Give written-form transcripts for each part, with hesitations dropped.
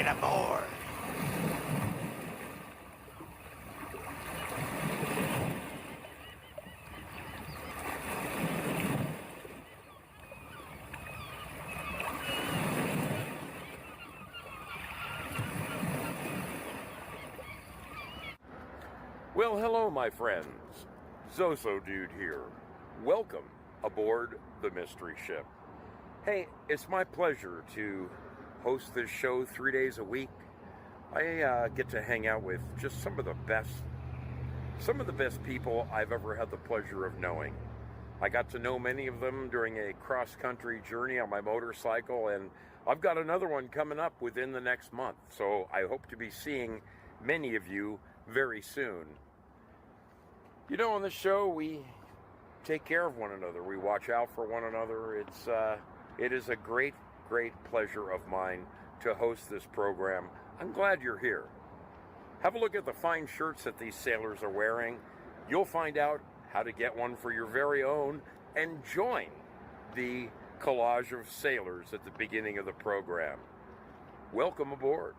get aboard. Well, hello, my friends. ZOSO Dude here. Welcome aboard the Mystery Ship. Hey, it's my pleasure to host this show 3 days a week. I get to hang out with just some of the best people I've ever had the pleasure of knowing. I got to know many of them during a cross-country journey on my motorcycle, and I've got another one coming up within the next month. So I hope to be seeing many of you very soon. You know, on the show, we take care of one another. We watch out for one another. It is a great, great pleasure of mine to host this program. I'm glad you're here. Have a look at the fine shirts that these sailors are wearing. You'll find out how to get one for your very own and join the collage of sailors at the beginning of the program. Welcome aboard.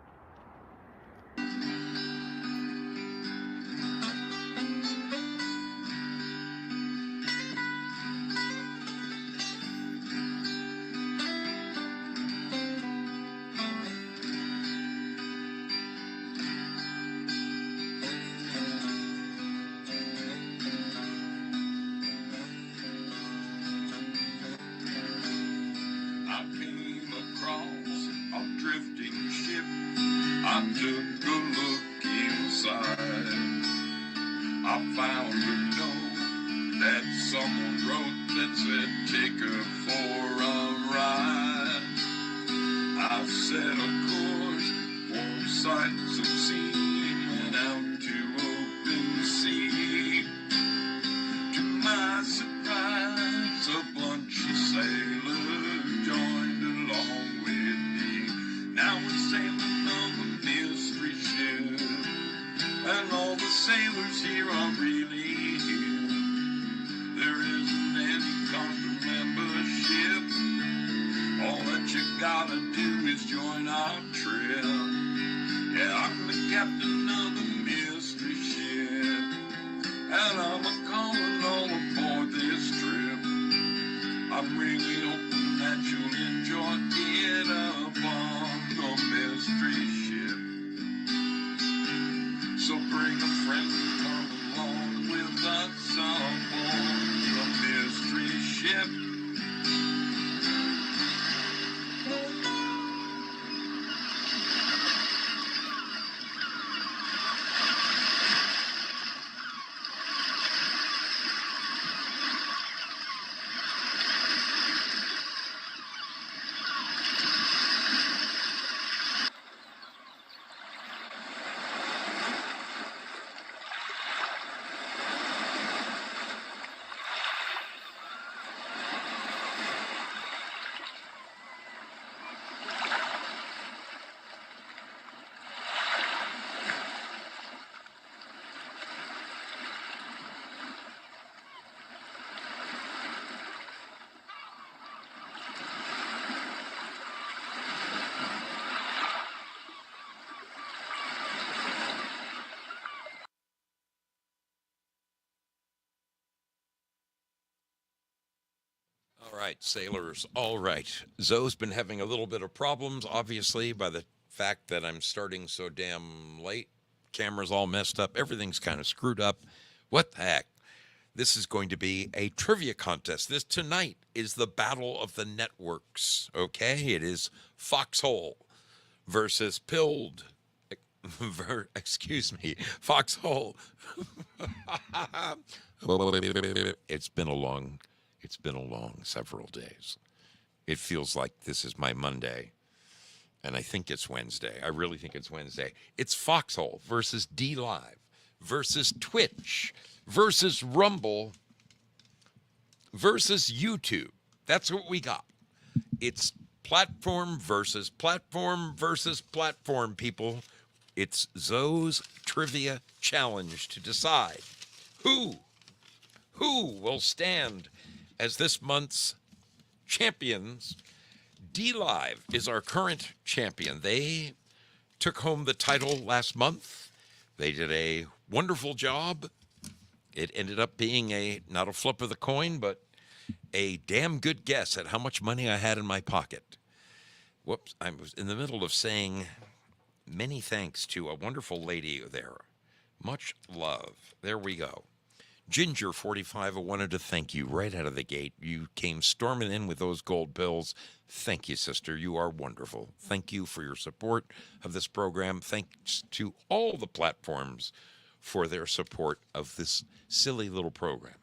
All right, sailors. All right. Zoe's been having a little bit of problems, obviously, by the fact that I'm starting so damn late. Camera's all messed up. Everything's kind of screwed up. What the heck? This is going to be a trivia contest. This tonight is the battle of the networks. Okay? It is Foxhole versus Pilled. Excuse me, Foxhole. It's been a long several days. It feels like this is my Monday, and I think it's Wednesday. I really think it's Wednesday. It's Foxhole versus dLive versus Twitch versus Rumble versus YouTube. That's what we got. It's platform versus platform versus platform, people. It's Zoe's Trivia Challenge to decide who will stand as this month's champions. dLive is our current champion. They took home the title last month. They did a wonderful job. It ended up being not a flip of the coin, but a damn good guess at how much money I had in my pocket. Whoops, I was in the middle of saying many thanks to a wonderful lady there. Much love. There we go. Ginger45, I wanted to thank you right out of the gate. You came storming in with those gold bills. Thank you, sister. You are wonderful. Thank you for your support of this program. Thanks to all the platforms for their support of this silly little program.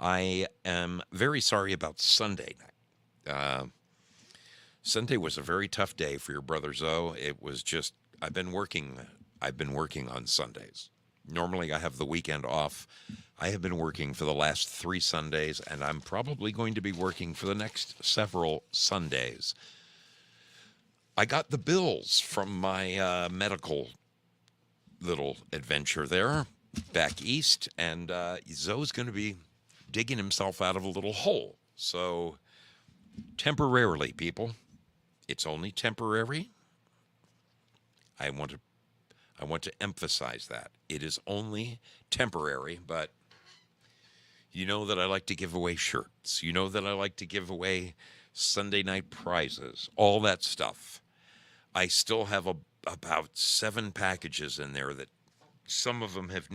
I am very sorry about Sunday night. Sunday was a very tough day for your brother Zoe. It was just, I've been working on Sundays. Normally I have the weekend off. I have been working for the last 3 Sundays, and I'm probably going to be working for the next several Sundays. I got the bills from my medical little adventure there back east, and Zoe's going to be digging himself out of a little hole. So temporarily, people, it's only temporary. I want to emphasize that. It is only temporary, but you know that I like to give away shirts. You know that I like to give away Sunday night prizes, all that stuff. I still have about 7 packages in there that some of them have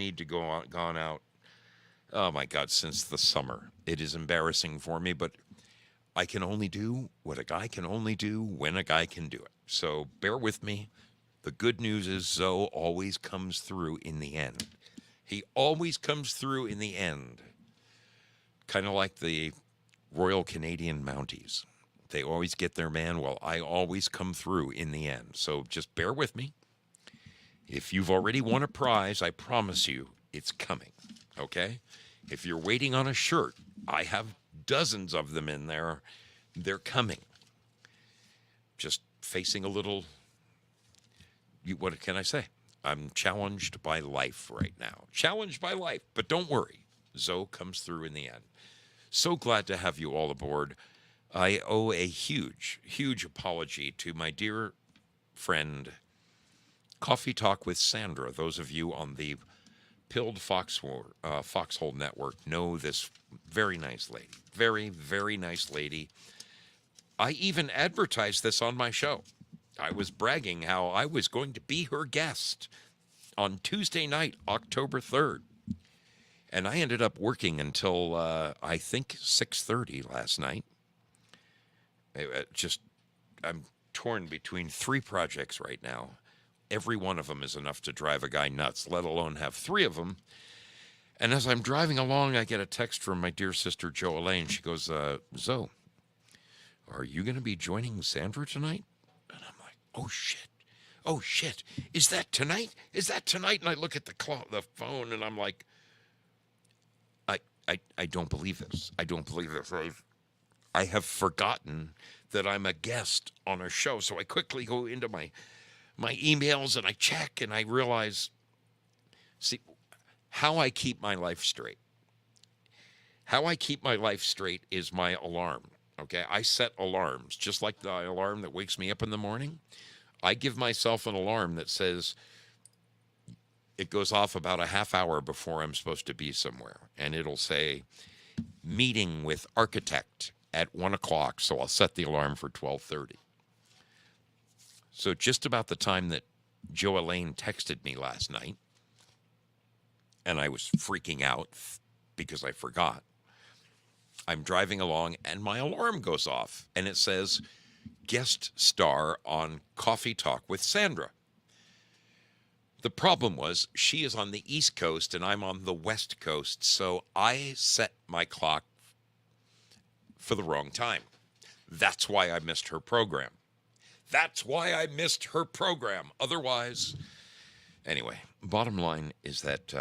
gone out. Oh my God, since the summer. It is embarrassing for me, but I can only do what a guy can only do when a guy can do it. So bear with me. The good news is Zoe always comes through in the end. He always comes through in the end. Kind of like the Royal Canadian Mounties. They always get their man. Well, I always come through in the end. So just bear with me. If you've already won a prize, I promise you it's coming. Okay? If you're waiting on a shirt, I have dozens of them in there. They're coming. Just facing a little... What can I say? I'm challenged by life right now. Challenged by life. But don't worry. Zoe comes through in the end. So glad to have you all aboard. I owe a huge, huge apology to my dear friend, Coffee Talk with Sandra. Those of you on the Pilled Foxhole network know this very nice lady. Very, very nice lady. I even advertised this on my show. I was bragging how I was going to be her guest on Tuesday night, October 3rd. And I ended up working until, I think, 6:30 last night. I'm torn between 3 projects right now. Every one of them is enough to drive a guy nuts, let alone have 3 of them. And as I'm driving along, I get a text from my dear sister, Jo Elaine. She goes, Zoe, are you going to be joining Sandra tonight? And I'm like, oh, shit. Oh, shit. Is that tonight? Is that tonight? And I look at the phone, and I'm like, I don't believe this. I don't believe this. I have forgotten that I'm a guest on a show. So I quickly go into my emails and I check and I realize, see, how I keep my life straight. How I keep my life straight is my alarm. Okay, I set alarms, just like the alarm that wakes me up in the morning. I give myself an alarm that says, it goes off about a half hour before I'm supposed to be somewhere. And it'll say, meeting with architect at 1 o'clock. So I'll set the alarm for 12:30. So just about the time that Jo Elaine texted me last night, and I was freaking out because I forgot, I'm driving along and my alarm goes off. And it says, guest star on Coffee Talk with Sandra. The problem was she is on the East Coast and I'm on the West Coast, so I set my clock for the wrong time. That's why I missed her program. That's why I missed her program. Otherwise, anyway, bottom line is that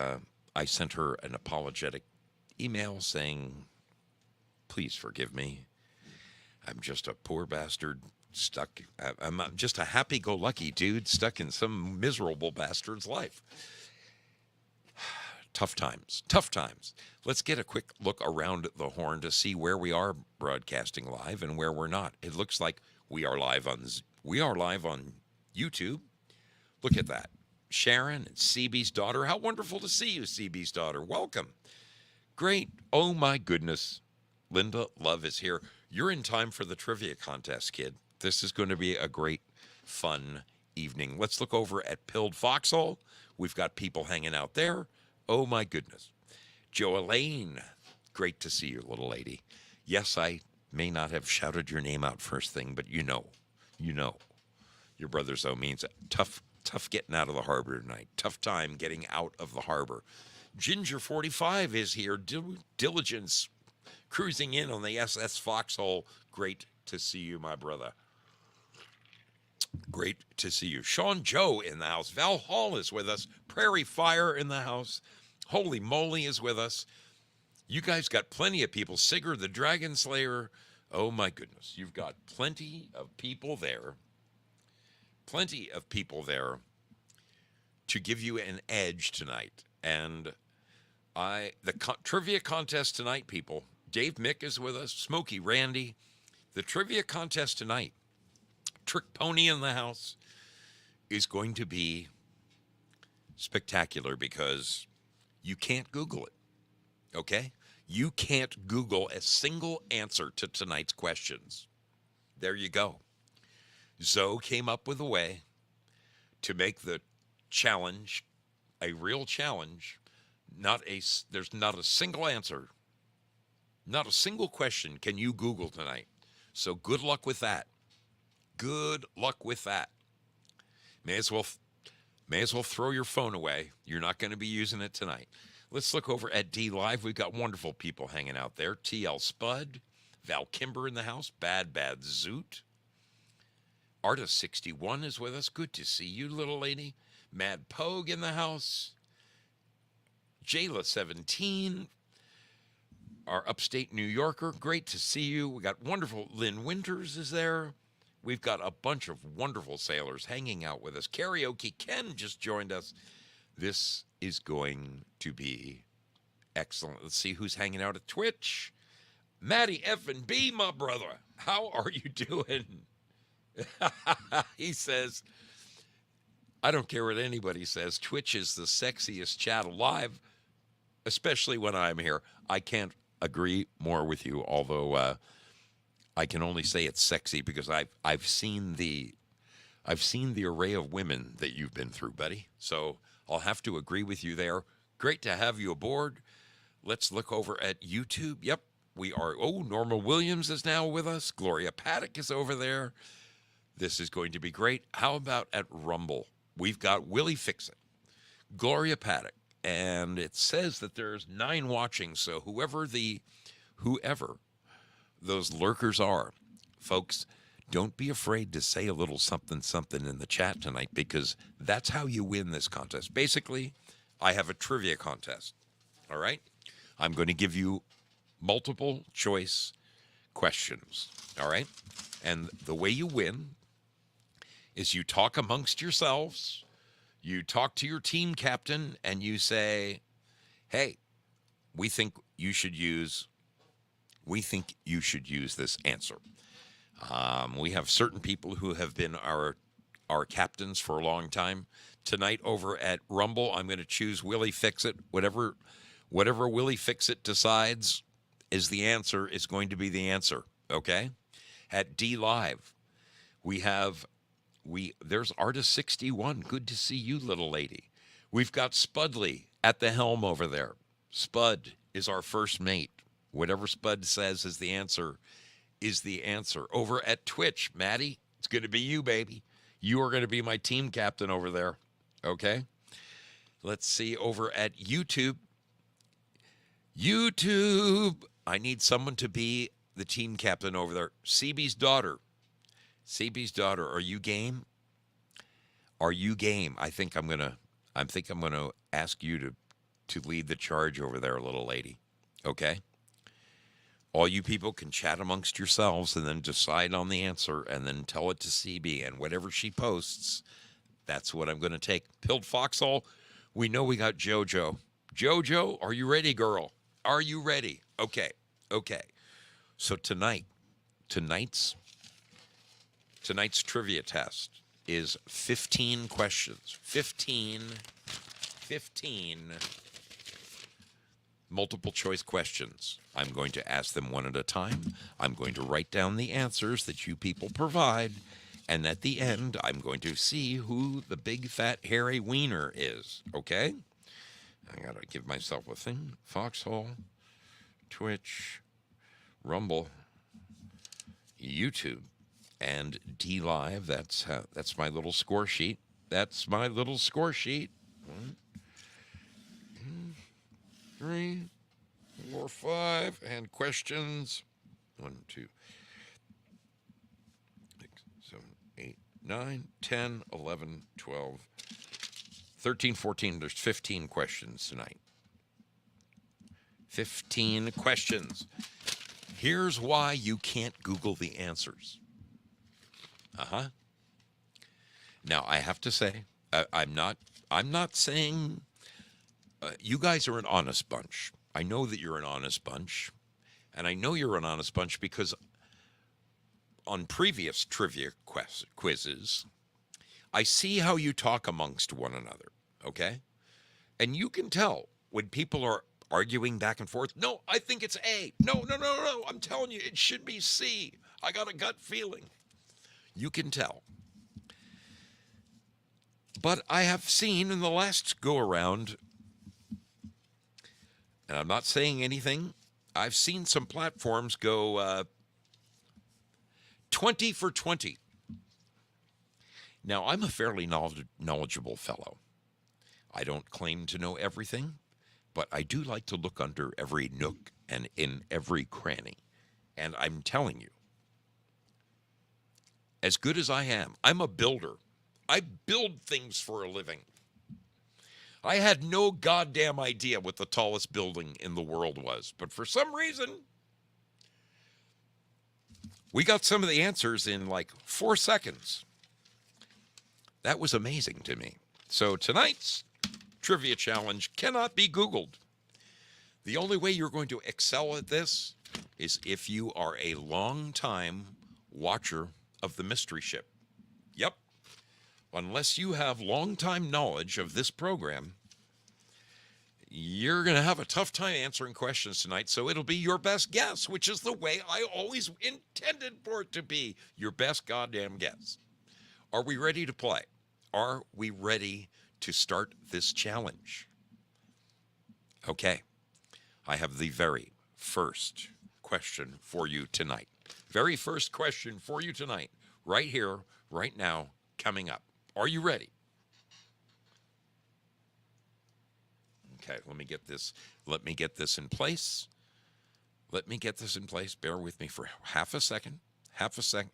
I sent her an apologetic email saying, please forgive me. I'm just a poor bastard. Stuck. I'm just a happy-go-lucky dude stuck in some miserable bastard's life. Tough times. Tough times. Let's get a quick look around the horn to see where we are broadcasting live and where we're not. It looks like we are live on YouTube. Look at that. Sharon and CB's daughter. How wonderful to see you, CB's daughter. Welcome. Great. Oh, my goodness. Linda Love is here. You're in time for the trivia contest, kid. This is going to be a great, fun evening. Let's look over at Pilled Foxhole. We've got people hanging out there. Oh, my goodness. Jo Elaine, great to see you, little lady. Yes, I may not have shouted your name out first thing, but you know. Your brother Zoe means tough getting out of the harbor tonight. Tough time getting out of the harbor. Ginger 45 is here. Diligence cruising in on the SS Foxhole. Great to see you, my brother. Great to see you. Sean Joe in the house. Val Hall is with us. Prairie Fire in the house. Holy Moly is with us. You guys got plenty of people. Sigurd the Dragon Slayer. Oh my goodness. You've got plenty of people there. Plenty of people there to give you an edge tonight. And trivia contest tonight, people. Dave Mick is with us. Smokey Randy. The trivia contest tonight. Trick Pony in the house is going to be spectacular because you can't Google it. Okay? You can't Google a single answer to tonight's questions. There you go. Zoe came up with a way to make the challenge a real challenge. There's not a single answer, not a single question can you Google tonight. So good luck with that. Good luck with that. May as well throw your phone away. You're not going to be using it tonight. Let's look over at dLive. We've got wonderful people hanging out there. TL Spud, Val Kimber in the house, Bad Zoot. Artist 61 is with us. Good to see you, little lady. Mad Pogue in the house. Jayla 17, our upstate New Yorker. Great to see you. We got wonderful Lynn Winters is there. We've got a bunch of wonderful sailors hanging out with us. Karaoke Ken just joined us. This is going to be excellent. Let's see who's hanging out at Twitch. Matty F&B, my brother. How are you doing? He says, I don't care what anybody says. Twitch is the sexiest chat alive, especially when I'm here. I can't agree more with you, although I can only say it's sexy because I've seen the array of women that you've been through, buddy. So I'll have to agree with you there. Great to have you aboard. Let's look over at YouTube. Yep, we are. Oh, Norma Williams is now with us. Gloria Paddock is over there. This is going to be great. How about at Rumble? We've got Willie Fixit, Gloria Paddock, and it says that there's 9 watching. So whoever those lurkers are, folks, don't be afraid to say a little something in the chat tonight because that's how you win this contest. Basically, I have a trivia contest. All right? I'm going to give you multiple choice questions. All right? And the way you win is you talk amongst yourselves, you talk to your team captain, and you say, hey, we think you should use this answer. We have certain people who have been our captains for a long time. Tonight over at Rumble, I'm going to choose Willie Fixit. Whatever Willie Fixit decides is the answer, is going to be the answer, okay? At dLive, there's Artist 61. Good to see you, little lady. We've got Spudley at the helm over there. Spud is our first mate. Whatever Spud says is the answer. Over at Twitch, Maddie, it's going to be you, baby. You are going to be my team captain over there. Okay? Let's see over at YouTube. I need someone to be the team captain over there. CB's daughter, are you game? Are you game? I think I'm gonna ask you to lead the charge over there, little lady. Okay? All you people can chat amongst yourselves and then decide on the answer and then tell it to CB, and whatever she posts, that's what I'm going to take. Pilled Foxhole, we know we got JoJo. JoJo, are you ready, girl? Are you ready? Okay. So tonight's trivia test is 15 questions. 15 multiple choice questions. I'm going to ask them one at a time. I'm going to write down the answers that you people provide. And at the end, I'm going to see who the big fat hairy wiener is. Okay? I got to give myself a thing. Foxhole, Twitch, Rumble, YouTube, and dLive. That's my little score sheet. That's my little score sheet. 1, 2, 3, 4, 5, and questions. 1, 2, 6, 7, 8, 9, 10, 11, 12, 13, 14. There's 15 questions tonight. 15 questions. Here's why you can't Google the answers. Now, I have to say, I'm not saying you guys are an honest bunch. I know that you're an honest bunch, and I know you're an honest bunch because on previous trivia quizzes, I see how you talk amongst one another, okay? And you can tell when people are arguing back and forth. No, I think it's A. No, I'm telling you, it should be C. I got a gut feeling. You can tell. But I have seen in the last go-around, and I'm not saying anything, I've seen some platforms go 20 for 20. Now, I'm a fairly knowledgeable fellow. I don't claim to know everything, but I do like to look under every nook and in every cranny. And I'm telling you, as good as I am, I'm a builder. I build things for a living. I had no goddamn idea what the tallest building in the world was, but for some reason, we got some of the answers in like 4 seconds. That was amazing to me. So tonight's trivia challenge cannot be Googled. The only way you're going to excel at this is if you are a long-time watcher of the Mystery Ship. Yep. Unless you have long-time knowledge of this program, you're going to have a tough time answering questions tonight, so it'll be your best guess, which is the way I always intended for it to be, your best goddamn guess. Are we ready to play? Are we ready to start this challenge? Okay. I have the very first question for you tonight. Very first question for you tonight, right here, right now, coming up. Are you ready? Okay, let me get this in place. Let me get this in place. Bear with me for half a second. Half a second.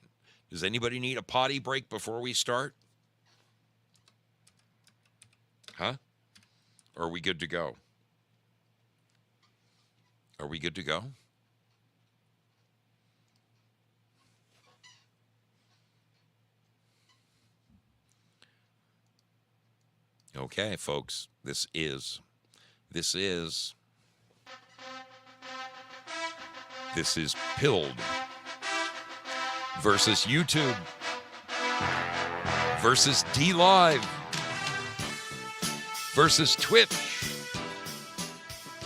Does anybody need a potty break before we start? Huh? Or are we good to go? Are we good to go? Okay, folks, this is Pilled versus YouTube versus dLive versus Twitch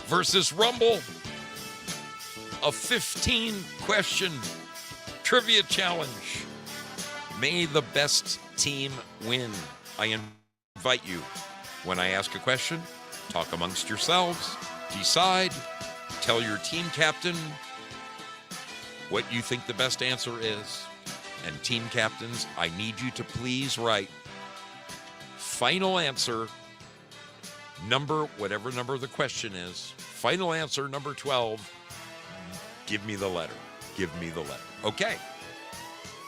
versus Rumble. A 15-question trivia challenge. May the best team win. I invite you, when I ask a question, talk amongst yourselves, decide, tell your team captain what you think the best answer is. And team captains, I need you to please write final answer number, whatever number the question is, final answer number 12. Give me the letter. Give me the letter. Okay.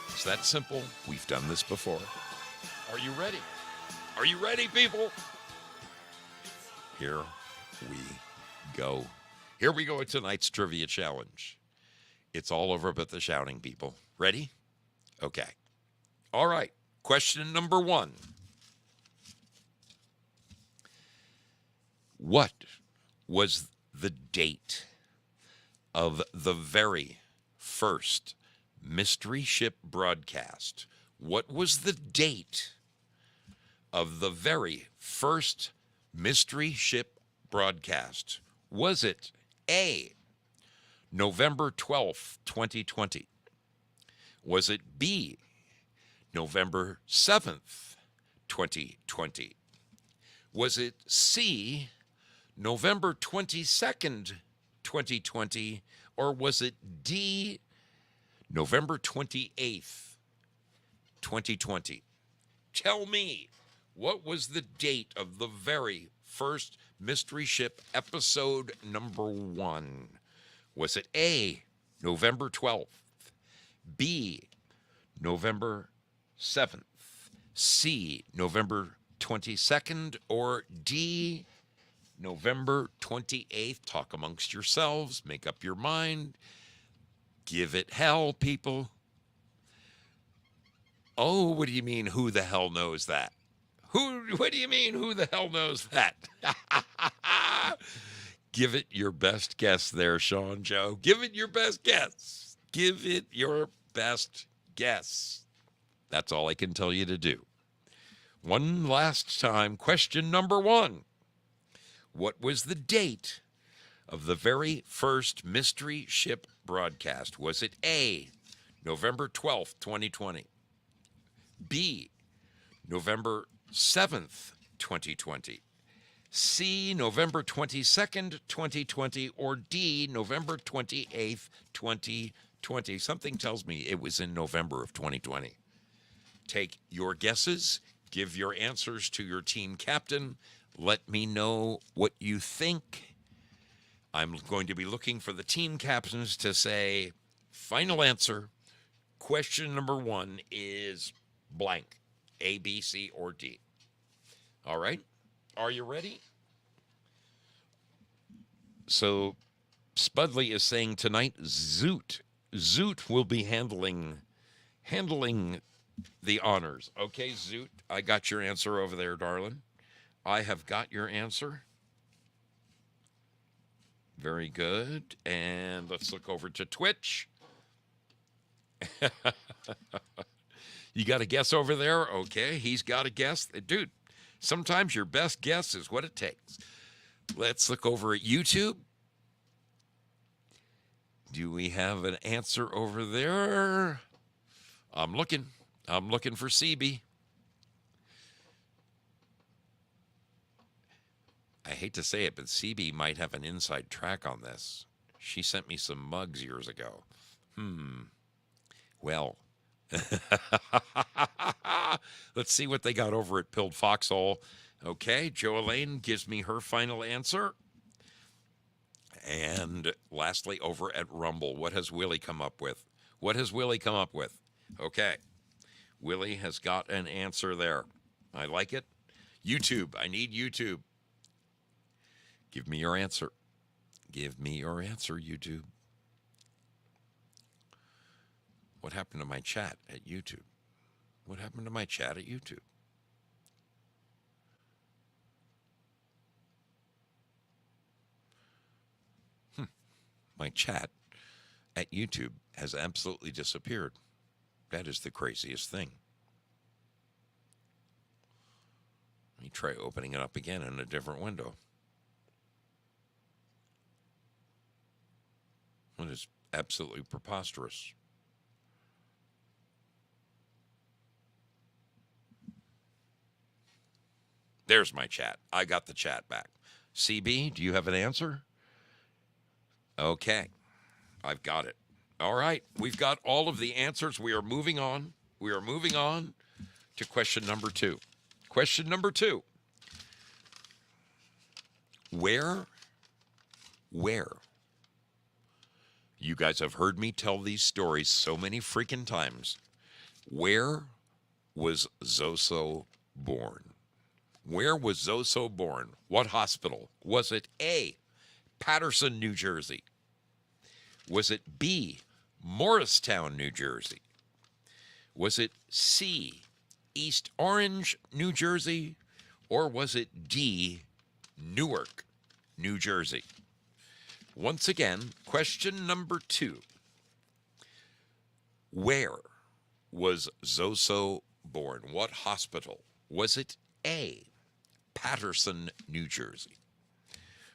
It's that simple. We've done this before. Are you ready? Are you ready, people? Here we go. Here we go with tonight's trivia challenge. It's all over but the shouting, people. Ready? Okay. All right. Question number 1. What was the date of the very first Mystery Ship broadcast? What was the date of the very first mystery ship broadcast? Was it A, November 12th, 2020? Was it B, November 7th, 2020? Was it C, November 22nd, 2020? Or was it D, November 28th, 2020? Tell me, what was the date of the very first mystery ship episode number 1? Was it A, November 12th, B, November 7th, C, November 22nd, or D, November 28th? Talk amongst yourselves, make up your mind. Give it hell, people. Oh, what do you mean, who the hell knows that? What do you mean, who the hell knows that? Give it your best guess there, Sean Joe. Give it your best guess. Give it your best guess. That's all I can tell you to do. One last time, question number 1. What was the date of the very first mystery ship broadcast? Was it A, November 12th, 2020? B, November 7th, 2020? C, November 22nd, 2020? Or D, November 28th, 2020? Something tells me it was in November of 2020. Take your guesses. Give your answers to your team captain. Let me know what you think. I'm going to be looking for the team captains to say, final answer. Question number 1 is blank. A, B, C, or D. All right? Are you ready? So Spudley is saying tonight, Zoot will be handling the honors. Okay, Zoot, I got your answer over there, darling. I have got your answer. Very good. And let's look over to Twitch. You got a guess over there? Okay, he's got a guess. Dude, sometimes your best guess is what it takes. Let's look over at YouTube. Do we have an answer over there? I'm looking for CB. I hate to say it, but CB might have an inside track on this. She sent me some mugs years ago. Well, let's see what they got over at Pilled Foxhole. Okay, Joelaine gives me her final answer. And lastly, over at Rumble, what has Willie come up with? Okay, Willie has got an answer there. I like it. YouTube, I need YouTube. Give me your answer. Give me your answer, YouTube. What happened to my chat at YouTube? My chat at YouTube has absolutely disappeared. That is the craziest thing. Let me try opening it up again in a different window. It is absolutely preposterous. There's my chat. I got the chat back. CB, do you have an answer? Okay, I've got it. All right, we've got all of the answers. We are moving on. To question number 2. Question number 2. Where? You guys have heard me tell these stories so many freaking times. Where was ZOSO born? Where was ZOSO born? What hospital? Was it A, Paterson, New Jersey? Was it B, Morristown, New Jersey? Was it C, East Orange, New Jersey? Or was it D, Newark, New Jersey? Once again, question number 2. Where was ZOSO born? What hospital? Was it A, Paterson, New Jersey?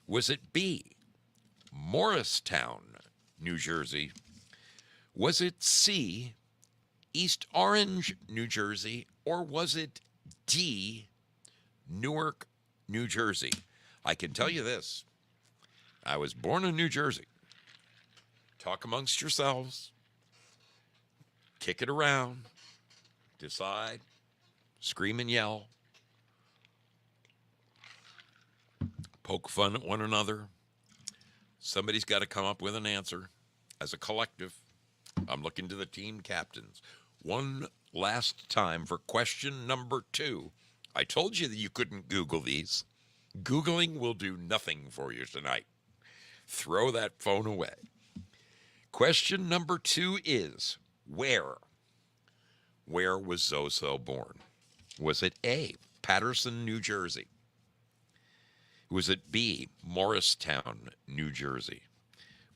Was it B, Morristown, New Jersey? Was it C, East Orange, New Jersey? Or was it D, Newark, New Jersey? I can tell you this. I was born in New Jersey. Talk amongst yourselves. Kick it around. Decide. Scream and yell. Poke fun at one another. Somebody's got to come up with an answer. As a collective, I'm looking to the team captains. One last time for question number 2. I told you that you couldn't Google these. Googling will do nothing for you tonight. Throw that phone away. Question number 2 is, where? Where was ZOSO born? Was it A, Paterson, New Jersey? Was it B, Morristown, New Jersey?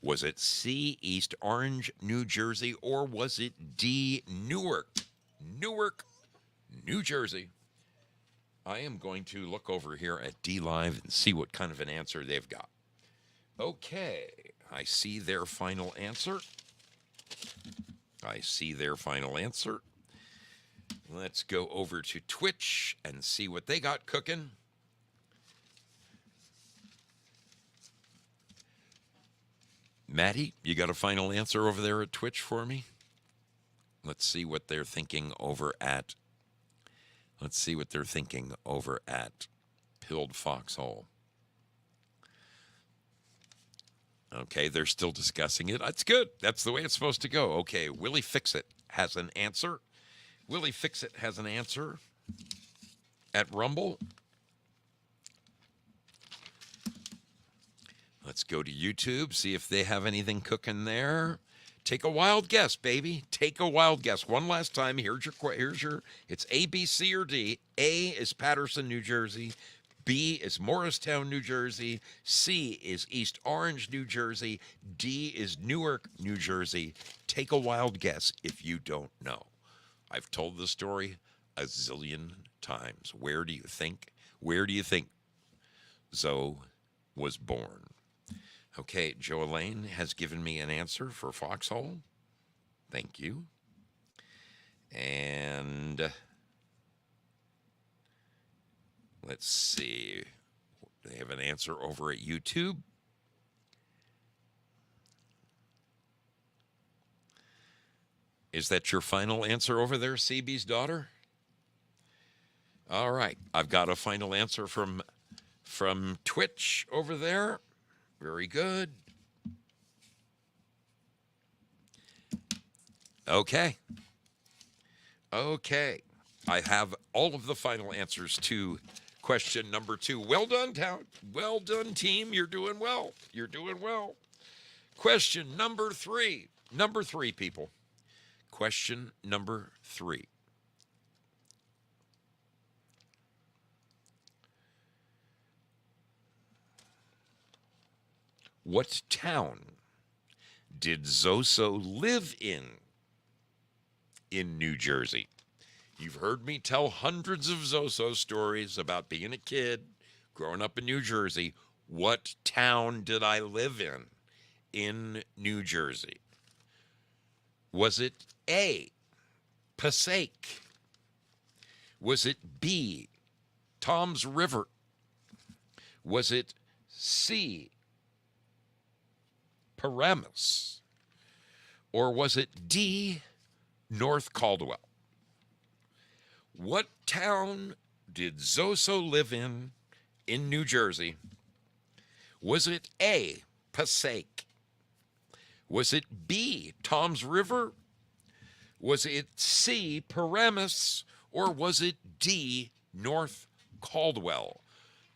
Was it C, East Orange, New Jersey? Or was it D, Newark, New Jersey? I am going to look over here at dLive and see what kind of an answer they've got. Okay, I see their final answer. Let's go over to Twitch and see what they got cooking. Maddie, you got a final answer over there at Twitch for me? Let's see what they're thinking over at Pilled Foxhole. Okay, they're still discussing it. That's good. That's the way it's supposed to go. Okay, Willie Fix-It has an answer. At Rumble. Let's go to YouTube, see if they have anything cooking there. Take a wild guess, baby. Take a wild guess. One last time. Here's your. It's A, B, C, or D. A is Paterson, New Jersey. B is Morristown, New Jersey. C is East Orange, New Jersey. D is Newark, New Jersey. Take a wild guess if you don't know. I've told the story a zillion times. Where do you think Zoe was born? Okay, Joe Elaine has given me an answer for Foxhole. Thank you. And let's see. They have an answer over at YouTube. Is that your final answer over there, CB's daughter? All right. I've got a final answer from Twitch over there. Very good. Okay. I have all of the final answers to question number 2. Well done, town. Well done, team. You're doing well. Question number 3. Number 3, people. Question number 3. What town did ZOSO live in New Jersey? You've heard me tell hundreds of ZOSO stories about being a kid, growing up in New Jersey. What town did I live in New Jersey? Was it A, Passaic? Was it B, Toms River? Was it C, Paramus? Or was it D, North Caldwell? What town did ZOSO live in New Jersey? Was it A, Passaic? Was it B, Toms River? Was it C, Paramus? Or was it D, North Caldwell?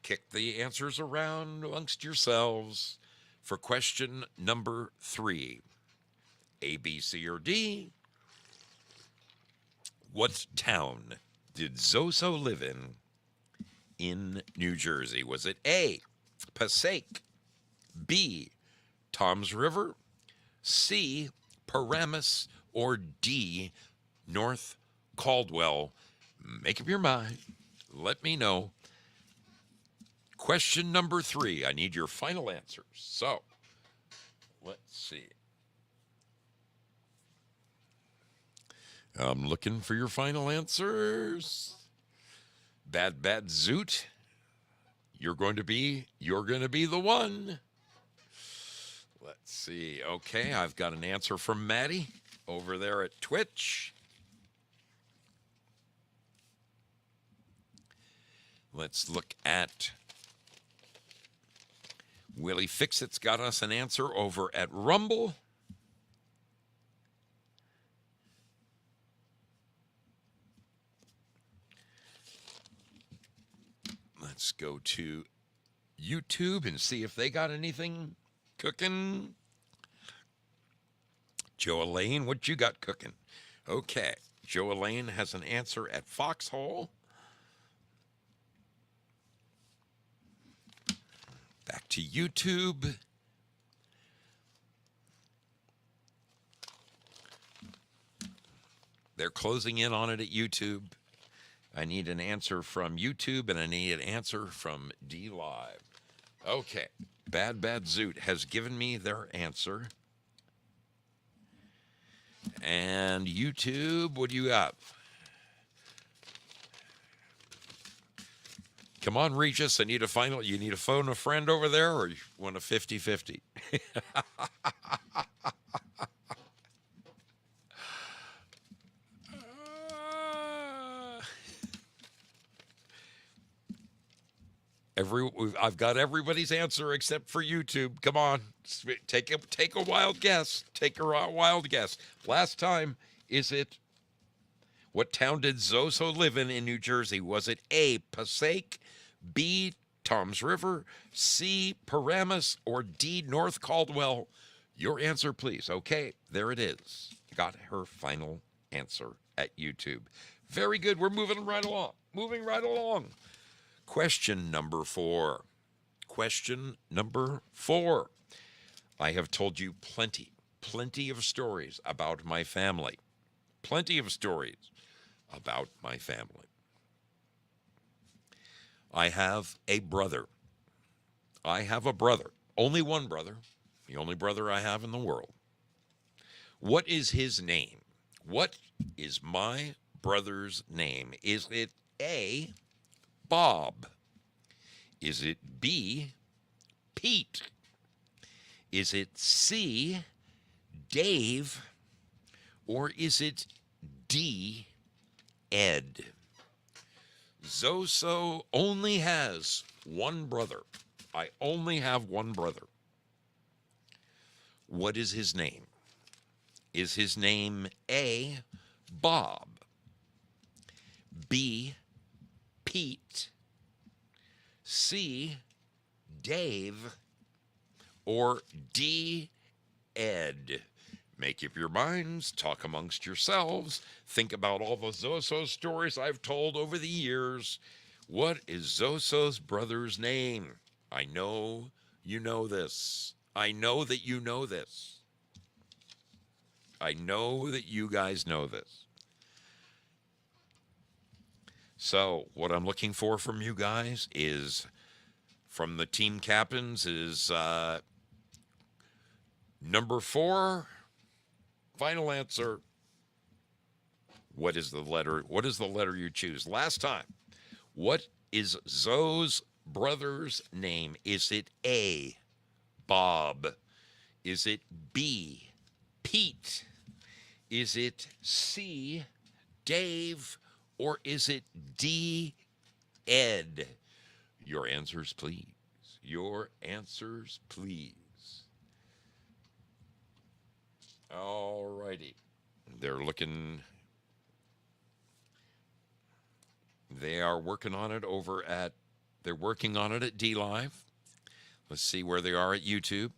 Kick the answers around amongst yourselves for question number 3. A, B, C, or D. What town did ZOSO live in New Jersey? Was it A, Passaic, B, Toms River, C, Paramus, or D, North Caldwell? Make up your mind. Let me know. Question number 3. I need your final answers. So, let's see. I'm looking for your final answers. Bad Zoot. You're going to be the one. Let's see. Okay, I've got an answer from Maddie over there at Twitch. Let's look at Willie Fixit's got us an answer over at Rumble. Let's go to YouTube and see if they got anything cooking. Joe Elaine, what you got cooking? Okay, Joe Elaine has an answer at Foxhole. Back to YouTube. They're closing in on it at YouTube. I need an answer from YouTube, and I need an answer from dLive. Okay, Bad Zoot has given me their answer. And YouTube, what do you got? Come on, Regis, I need a final. You need to phone a friend over there, or you want a 50-50? I've got everybody's answer except for YouTube. Come on, take a wild guess. Take a wild guess. Last time, what town did ZOSO live in New Jersey? Was it A, Passaic, B, Toms River, C, Paramus, or D, North Caldwell? Your answer, please. Okay, there it is. Got her final answer at YouTube. Very good. We're moving right along. Question number 4. I have told you plenty of stories about my family. I have a brother. Only one brother. The only brother I have in the world. What is his name? What is my brother's name? Is it A, Bob? Is it B, Pete? Is it C, Dave? Or is it D, Ed? ZOSO only has one brother. I only have one brother. What is his name? Is his name A, Bob, B, Pete, C, Dave, or D, Ed? Make up your minds, talk amongst yourselves, think about all the ZOSO stories I've told over the years. What is ZOSO's brother's name? I know you know this. I know that you know this. I know that you guys know this. So what I'm looking for from you guys is, from the team captains, is number 4, final answer. What is the letter you choose? Last time, what is Zoe's brother's name? Is it A, Bob? Is it B, Pete? Is it C, Dave? Or is it D, Ed? Your answers, please. Your answers, please. All righty. They're working on it they're working on it at dLive. Let's see where they are at YouTube.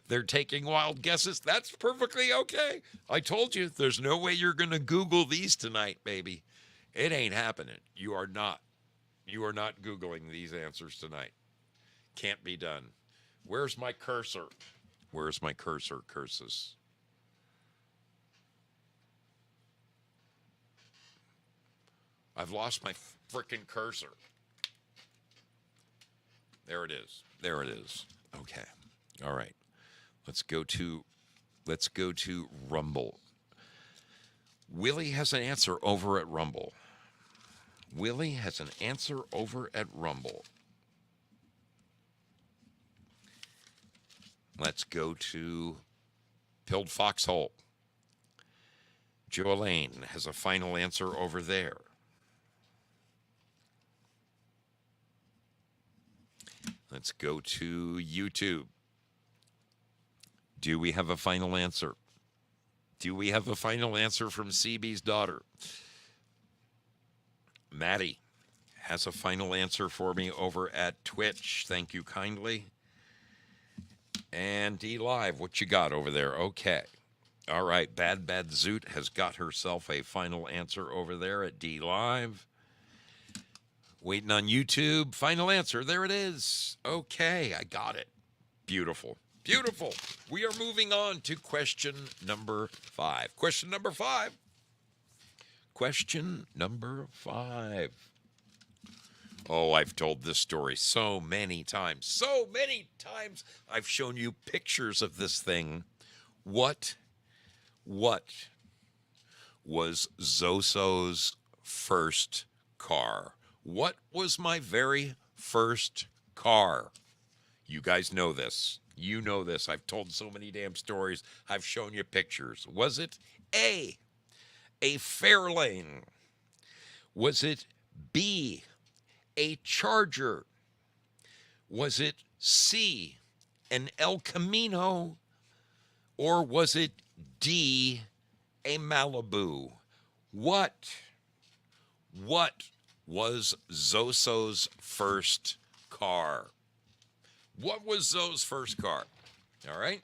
They're taking wild guesses. That's perfectly okay. I told you, there's no way you're going to Google these tonight, baby. It ain't happening. You are not Googling these answers tonight. Can't be done. Where's my cursor? Curses? I've lost my frickin' cursor. There it is. There it is. Okay. All right. Let's go to Rumble. Willie has an answer over at Rumble. Willie has an answer over at Rumble. Let's go to Pilled Foxhole. Joelaine has a final answer over there. Let's go to YouTube. Do we have a final answer? Do we have a final answer from CB's daughter? Maddie has a final answer for me over at Twitch. Thank you kindly. And dLive, what you got over there? Okay. All right. Bad Zoot has got herself a final answer over there at dLive. Waiting on YouTube. Final answer. There it is. Okay. I got it. Beautiful. Beautiful. We are moving on to question number 5. Question number 5. Question number 5. Oh, I've told this story so many times. So many times I've shown you pictures of this thing. What was ZOSO's first car? What was my very first car? You guys know this. You know this. I've told so many damn stories. I've shown you pictures. Was it A, Fairlane? Was it B, a Charger? Was it C, an El Camino? Or was it D, a Malibu? What was ZOSO's first car? What was Zoe's first car? All right.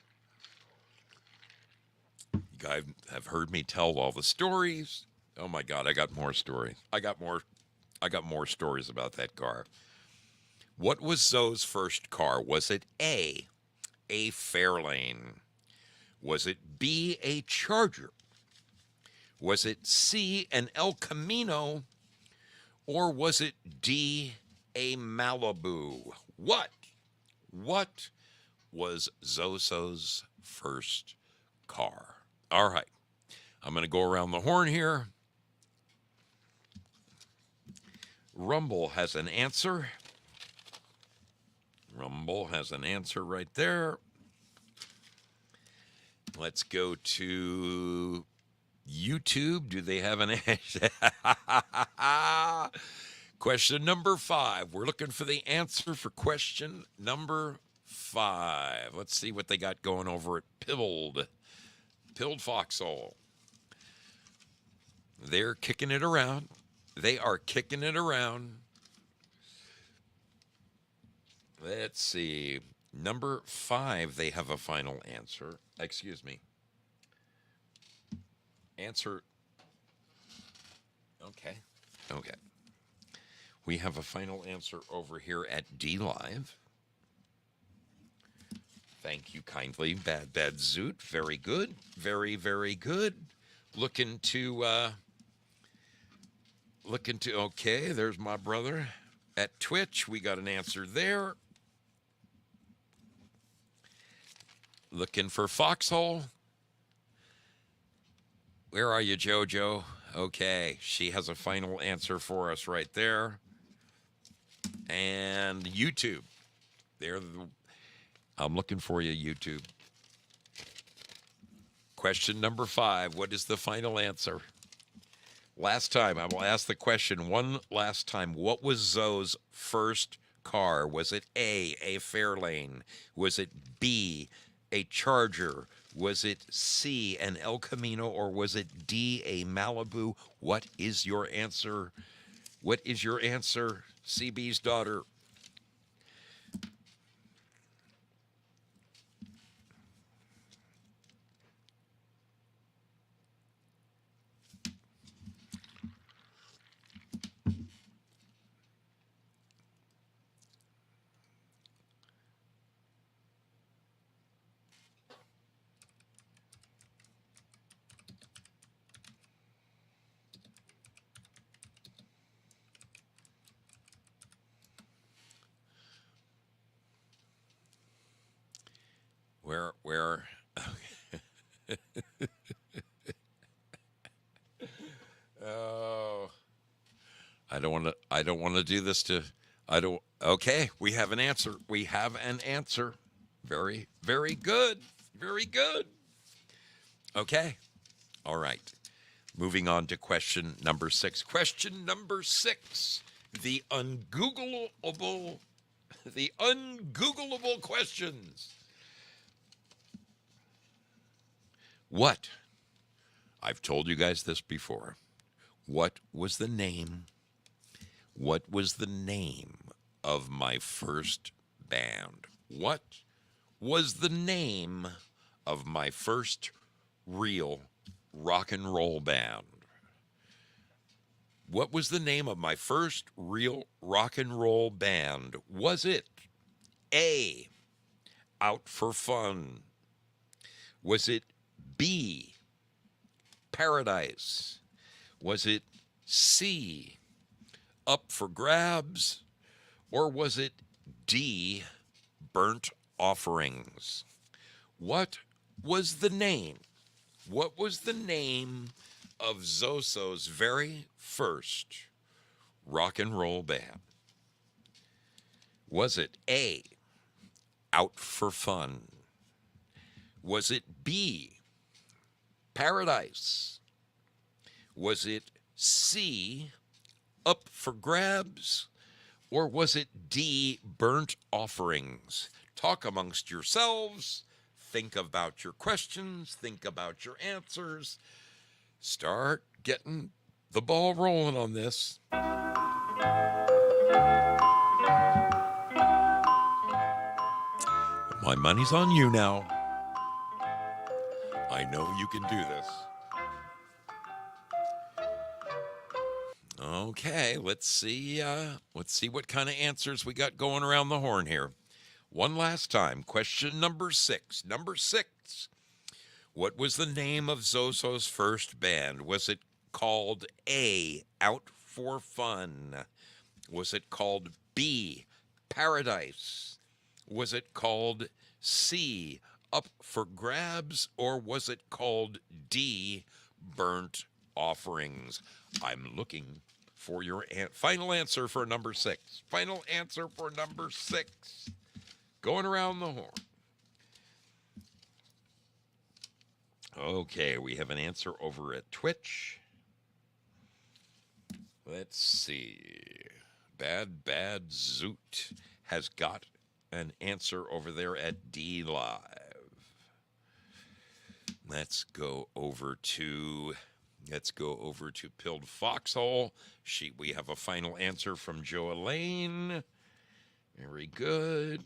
You guys have heard me tell all the stories. Oh my God, I got more stories. I got more stories about that car. What was Zoe's first car? Was it A, Fairlane? Was it B, a Charger? Was it C, an El Camino? Or was it D, a Malibu? What was ZOSO's first car? All right. I'm going to go around the horn here. Rumble has an answer. Rumble has an answer right there. Let's go to YouTube. Do they have an answer? Question number 5. We're looking for the answer for question number 5. Let's see what they got going over at Pilled Foxhole. They're kicking it around. They are kicking it around. Let's see. Number 5, they have a final answer. Excuse me. Answer. Okay. We have a final answer over here at dLive. Thank you kindly, Bad Zoot. Very good. Very, very good. Looking to, okay, there's my brother at Twitch. We got an answer there. Looking for Foxhole. Where are you, JoJo? Okay, she has a final answer for us right there. And YouTube. I'm looking for you, YouTube. Question number 5. What is the final answer? Last time, I will ask the question one last time. What was Zoe's first car? Was it A, Fairlane? Was it B, a Charger? Was it C, an El Camino? Or was it D, a Malibu? What is your answer? What is your answer, CB's daughter? I don't want to do this to. I don't. Okay, we have an answer. We have an answer. Very, very good. Very good. Okay. All right. Moving on to question number 6. Question number 6. The ungoogleable questions. What? I've told you guys this before. What was the name? What was the name of my first band? What was the name of my first real rock and roll band? What was the name of my first real rock and roll band? Was it A, Out for Fun? Was it B, Paradise? Was it C, Up for Grabs? Or was it D, Burnt Offerings? What was the name? What was the name of ZOSO's very first rock and roll band? Was it A, Out for Fun? Was it B, Paradise? Was it C, Up for Grabs? Or was it D, Burnt Offerings? Talk amongst yourselves. Think about your questions. Think about your answers. Start getting the ball rolling on this. My money's on you now. I know you can do this. Okay, let's see what kind of answers we got going around the horn here. One last time, question number 6. Number 6. What was the name of ZOSO's first band? Was it called A, Out for Fun? Was it called B, Paradise? Was it called C, Up for Grabs? Or was it called D, Burnt Offerings? I'm looking for your final answer for number 6. Final answer for number 6. Going around the horn. Okay, we have an answer over at Twitch. Let's see. Bad Zoot has got an answer over there at dLive. Let's go over to Pilled Foxhole. We have a final answer from Joe Elaine. Very good.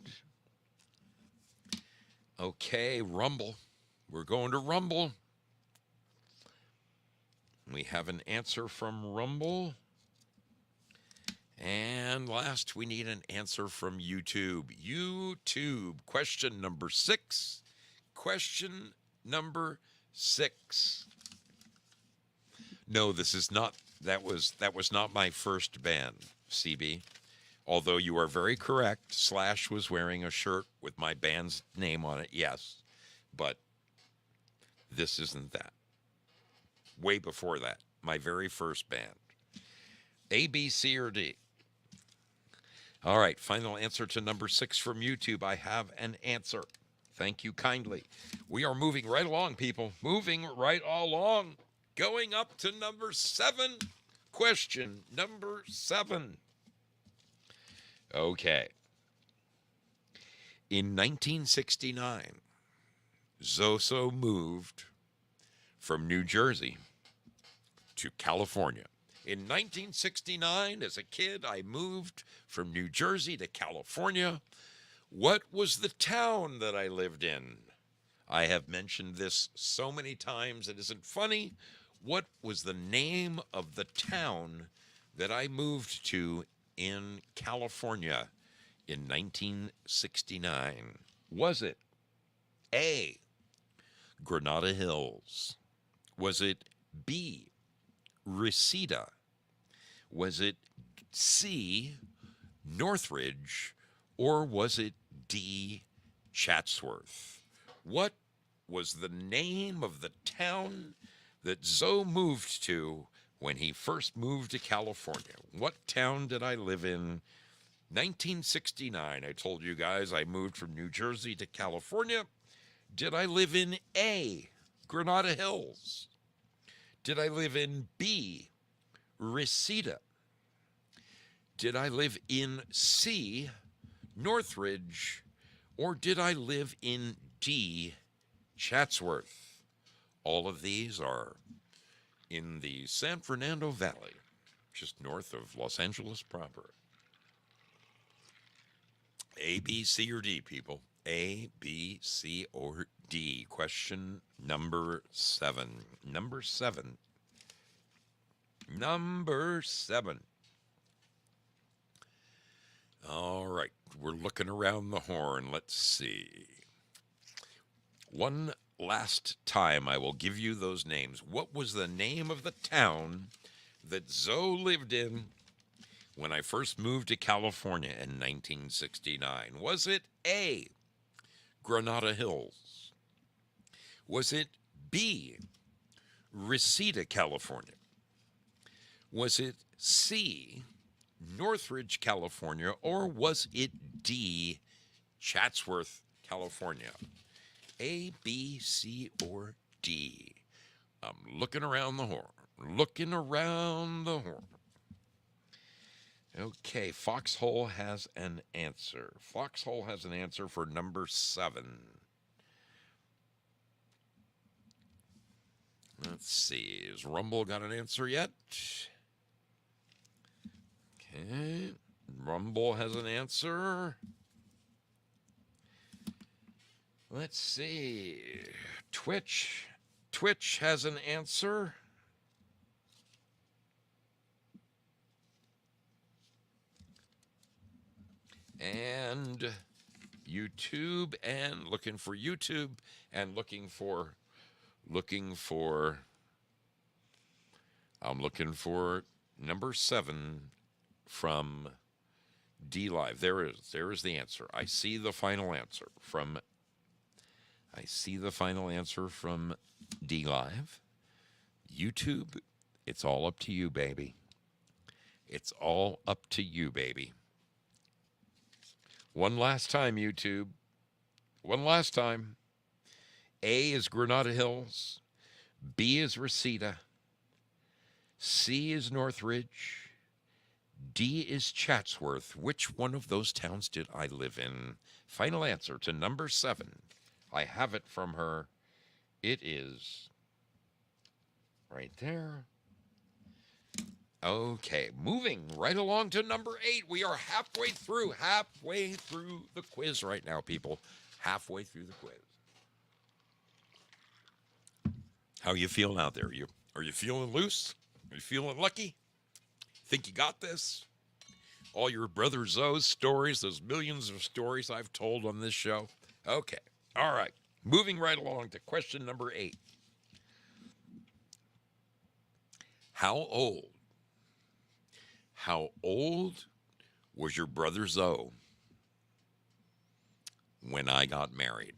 Okay, Rumble. We're going to Rumble. We have an answer from Rumble. And last, we need an answer from YouTube. YouTube, question number 6. Question number 6. No, this is not, that was not my first band, CB. Although you are very correct, Slash was wearing a shirt with my band's name on it, yes. But this isn't that. Way before that, my very first band. A, B, C, or D? All right, final answer to number 6 from YouTube. I have an answer. Thank you kindly. We are moving right along, people. Moving right along. Going up to number 7. Question number 7. Okay. In 1969, ZOSO moved from New Jersey to California. In 1969, as a kid, I moved from New Jersey to California. What was the town that I lived in? I have mentioned this so many times, it isn't funny. What was the name of the town that I moved to in California in 1969? Was it A, Granada Hills? Was it B, Reseda? Was it C, Northridge? Or was it D, Chatsworth? What was the name of the town that Zoe moved to when he first moved to California. What town did I live in? 1969. I told you guys I moved from New Jersey to California. Did I live in A, Granada Hills? Did I live in B, Reseda? Did I live in C, Northridge? Or did I live in D, Chatsworth? All of these are in the San Fernando Valley, just north of Los Angeles proper. A, B, C, or D, people. A, B, C, or D. Question number 7. Number 7. Number 7. All right, we're looking around the horn. Let's see. One last time I will give you those names. What was the name of the town that Zoe lived in when I first moved to California in 1969? Was it A, Granada Hills? Was it B, Reseda, California? Was it C, Northridge, California? Or was it D, Chatsworth, California? A, B, C, or D? I'm looking around the horn. Looking around the horn. Okay, Foxhole has an answer. Foxhole has an answer for number 7. Let's see. Has Rumble got an answer yet? Okay. Rumble has an answer. Let's see. Twitch has an answer. And YouTube, and looking for YouTube, and looking for I'm looking for number 7 from dLive. There is the answer. I see the final answer from dLive. YouTube, it's all up to you, baby. It's all up to you, baby. One last time, YouTube. One last time. A is Granada Hills. B is Reseda. C is Northridge. D is Chatsworth. Which one of those towns did I live in? Final answer to number 7. I have it from her. It is right there. Okay, moving right along to number 8. We are halfway through the quiz right now, people. Halfway through the quiz. How you feeling out there? Are you feeling loose? Are you feeling lucky? Think you got this? All your brother Zoe's stories, those millions of stories I've told on this show. Okay, all right. Moving right along to question number 8. How old was your brother Zoe when I got married?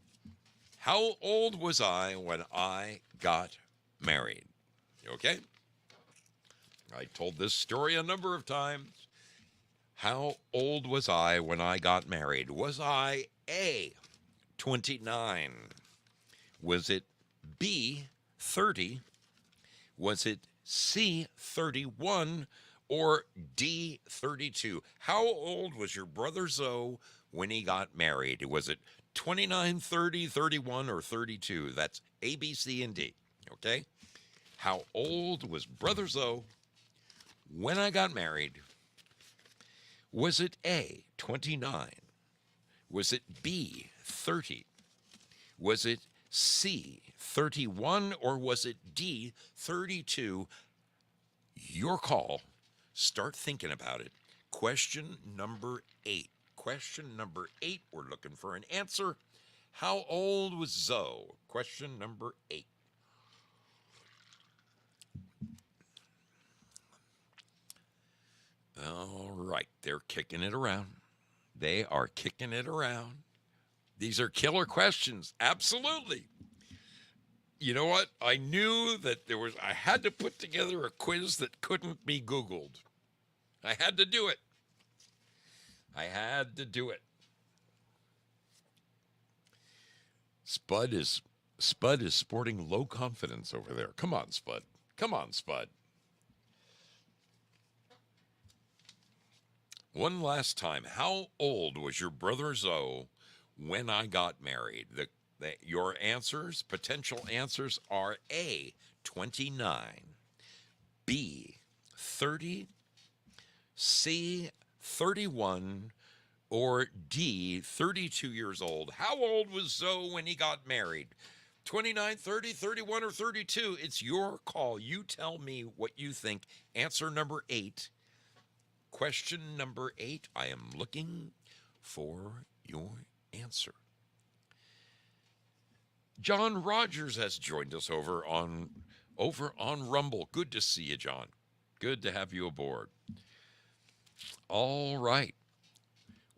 How old was I when I got married? Okay? I told this story a number of times. How old was I when I got married? Was I A, 29? Was it B, 30? Was it C, 31? Or D, 32? How old was your brother Zoe when he got married? Was it 29, 30, 31, or 32? That's A, B, C, and D. Okay? How old was brother Zoe when I got married? Was it A, 29? Was it B, 30? Was it C, 31? Or was it D, 32? Your call. Start thinking about it. Question number 8. Question number 8. We're looking for an answer. How old was Zoe? Question number 8. All right. They're kicking it around. They are kicking it around. These are killer questions. Absolutely. You know what? I knew that I had to put together a quiz that couldn't be Googled. I had to do it. I had to do it. Spud is sporting low confidence over there. Come on, Spud. Come on, Spud. One last time. How old was your brother Zoe when I got married? Your answers, potential answers are A, 29, B, 30, C, 31, or D, 32 years old. How old was Zoe when he got married? 29, 30, 31, or 32? It's your call. You tell me what you think. Answer number 8. Question number 8. I am looking for your answer. John Rogers has joined us over on Rumble. Good to see you, John. Good to have you aboard. All right.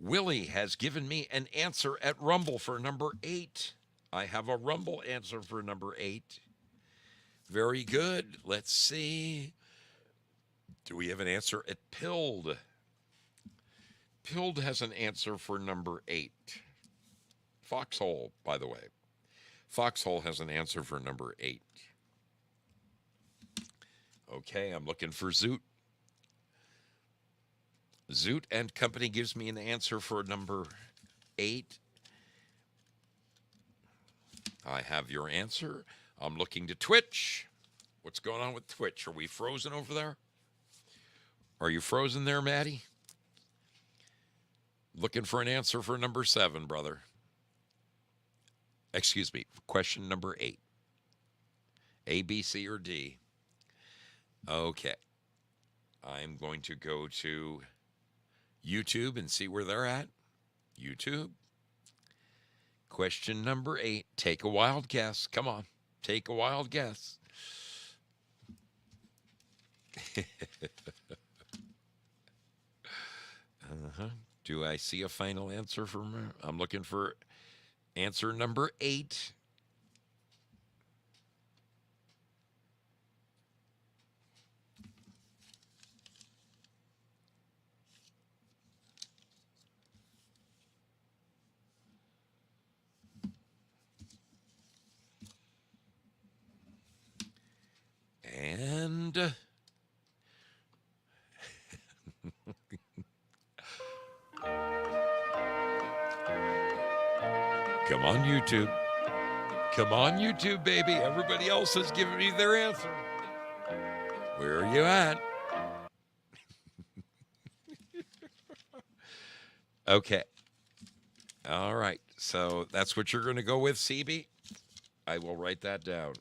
Willie has given me an answer at Rumble for number 8. I have a Rumble answer for number 8. Very good. Let's see. Do we have an answer at Pilled? Pilled has an answer for number 8. Foxhole, by the way. Foxhole has an answer for number 8. Okay, I'm looking for Zoot. Zoot and Company gives me an answer for number 8. I have your answer. I'm looking to Twitch. What's going on with Twitch? Are we frozen over there? Are you frozen there, Maddie? Looking for an answer for number 7, brother. Excuse me, question number 8. A, B, C, or D? Okay. I'm going to go to YouTube and see where they're at. YouTube. Question number 8. Take a wild guess. Come on. Take a wild guess. Do I see a final answer from her? I'm looking for answer number 8. And come on, YouTube. Come on, YouTube, baby. Everybody else has given me their answer. Where are you at? Okay. All right. So that's what you're going to go with, CB? I will write that down.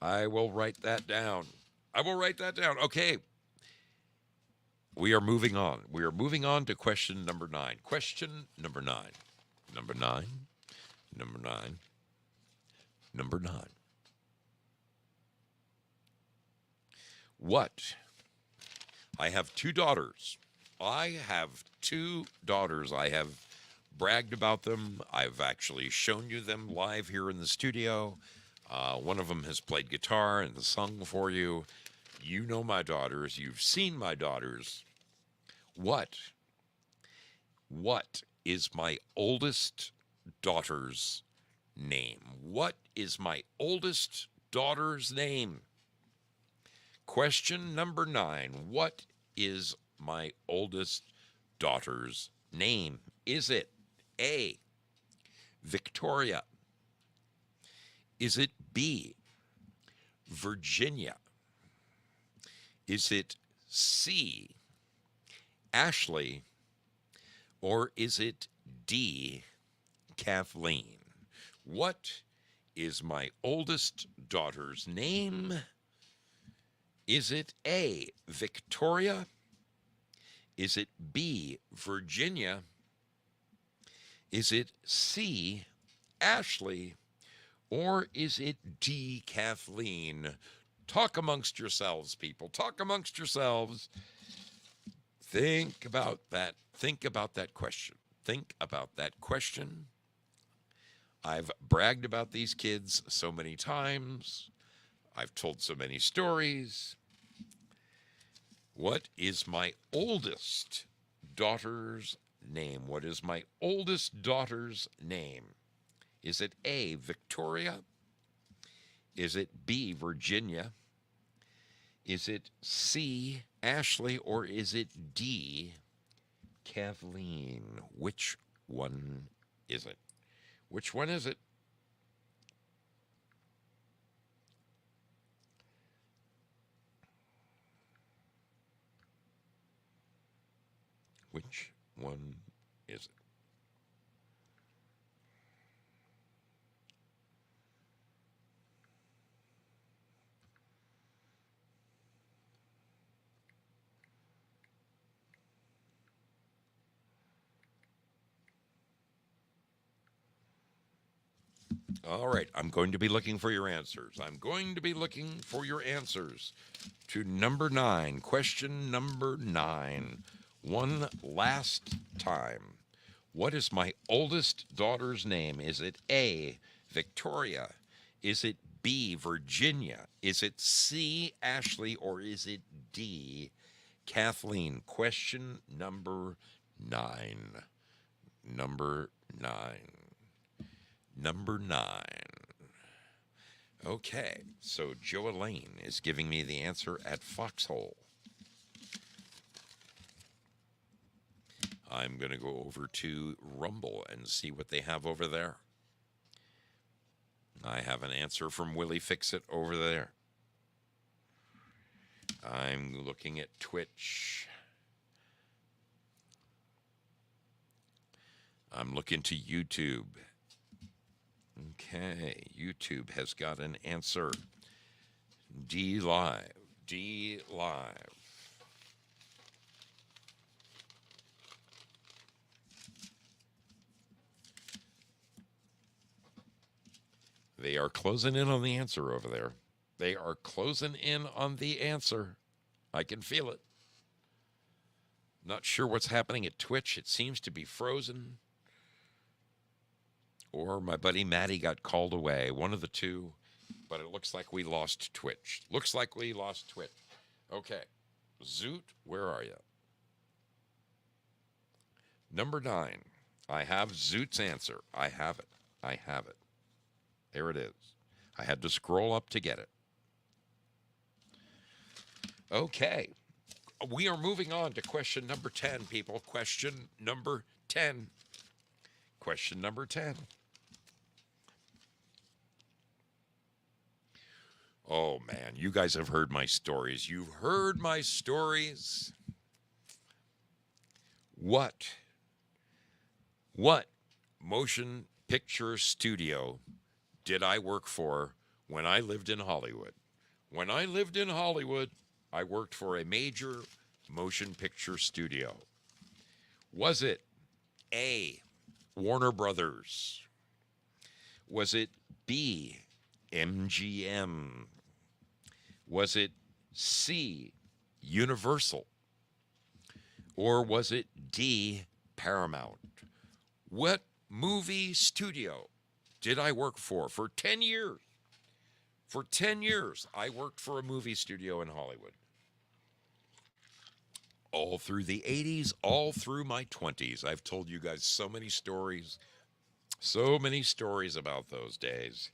I will write that down. Okay. We are moving on. We are moving on to question number 9. Question number 9. Number 9. Number 9. Number 9. What? I have 2 daughters. I have bragged about them. I've actually shown you them live here in the studio. One of them has played guitar and sung for you. You know my daughters. You've seen my daughters. What is my oldest daughter's name? What is my oldest daughter's name? Question number 9. What is my oldest daughter's name? Is it A, Victoria? Is it B, Virginia? Is it C, Ashley? Or is it D, Kathleen? What is my oldest daughter's name? Is it A, Victoria? Is it B, Virginia? Is it C, Ashley? Or is it D, Kathleen? Talk amongst yourselves, people. Talk amongst yourselves. Think about that. Think about that question. Think about that question. I've bragged about these kids so many times. I've told so many stories. What is my oldest daughter's name? What is my oldest daughter's name? Is it A, Victoria? Is it B, Virginia? Is it C, Ashley? Or is it D, Kathleen? Which one is it? Which one is it? Which one is it? All right, I'm going to be looking for your answers. I'm going to be looking for your answers to number 9. Question number 9. One last time. What is my oldest daughter's name? Is it A, Victoria? Is it B, Virginia? Is it C, Ashley? Or is it D, Kathleen? Question number 9. Number 9. Number 9. Okay, so Joe Elaine is giving me the answer at Foxhole. I'm going to go over to Rumble and see what they have over there. I have an answer from Willie Fixit over there. I'm looking at Twitch. I'm looking to YouTube. Okay, YouTube has got an answer. dLive. dLive. They are closing in on the answer over there. They are closing in on the answer. I can feel it. Not sure what's happening at Twitch. It seems to be frozen. Or my buddy Matty got called away. One of the two. But it looks like we lost Twitch. Looks like we lost Twitch. Okay. Zoot, where are you? Number 9. I have Zoot's answer. I have it. I have it. There it is. I had to scroll up to get it. Okay. We are moving on to question number 10, people. Question number 10. Question number 10. Oh, man, you guys have heard my stories. You've heard my stories. What motion picture studio did I work for when I lived in Hollywood? When I lived in Hollywood, I worked for a major motion picture studio. Was it A, Warner Brothers? Was it B, MGM? Was it C, Universal? Or was it D, Paramount? What movie studio did I work for 10 years? For 10 years, I worked for a movie studio in Hollywood. All through the 80s, all through my 20s. I've told you guys so many stories about those days.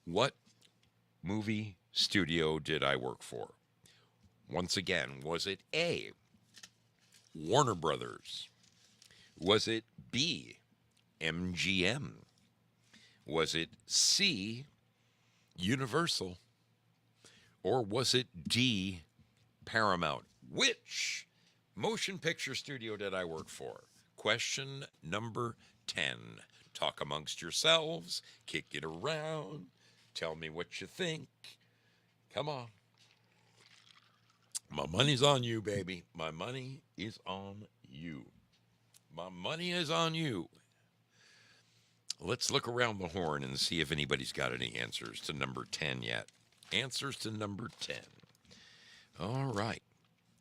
What movie studio did I work for? Once again, was it A, Warner Brothers? Was it B, MGM? Was it C, Universal? Or was it D, Paramount? Which motion picture studio did I work for? Question number 10. Talk amongst yourselves, kick it around, tell me what you think. Come on. My money's on you, baby. My money is on you. My money is on you. Let's look around the horn and see if anybody's got any answers to number 10 yet. Answers to number 10. All right.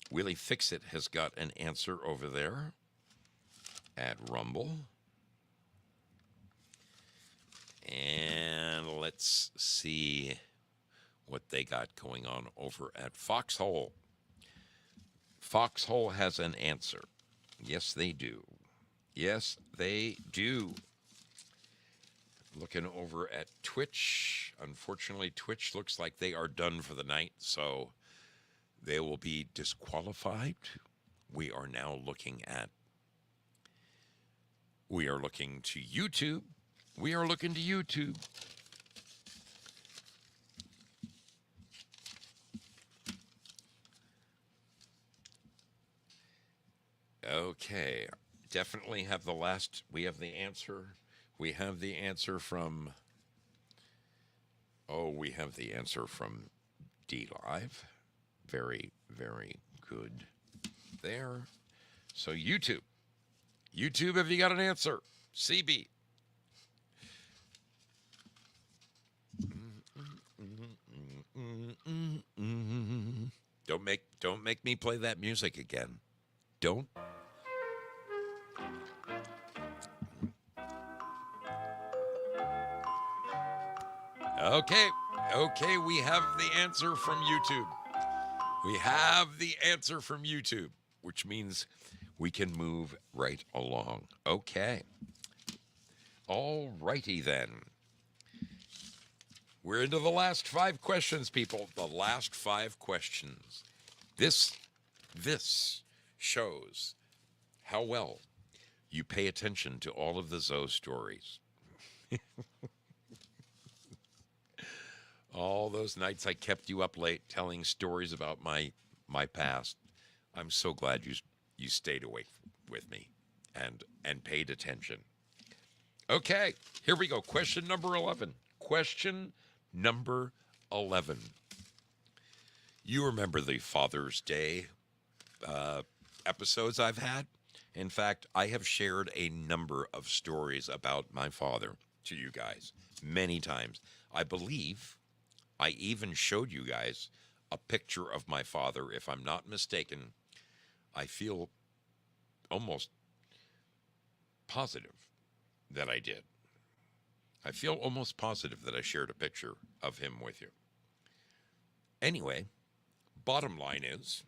Willie Fixit has got an answer over there at Rumble. And let's see what they got going on over at Foxhole. Foxhole has an answer. Yes, they do. Yes, they do. Looking over at Twitch. Unfortunately, Twitch looks like they are done for the night, so they will be disqualified. We are now looking to YouTube. We are looking to YouTube. Okay. Definitely have the last. We have the answer. We have the answer from. Oh, we have the answer from dLive. Very, very good there. So YouTube. YouTube, have you got an answer? CB. Don't make me play that music again. Don't. Okay. Okay, we have the answer from YouTube. We have the answer from YouTube, which means we can move right along. Okay. All righty then. We're into the last 5 questions, people. The last 5 questions. This shows how well you pay attention to all of the ZOSO stories. All those nights I kept you up late telling stories about my past. I'm so glad you stayed awake with me and paid attention. Okay, here we go. Question number 11. Question number 11. You remember the Father's Day episodes I've had? In fact, I have shared a number of stories about my father to you guys many times. I believe I even showed you guys a picture of my father. If I'm not mistaken, I feel almost positive that I did. I feel almost positive that I shared a picture of him with you. Anyway, bottom line is,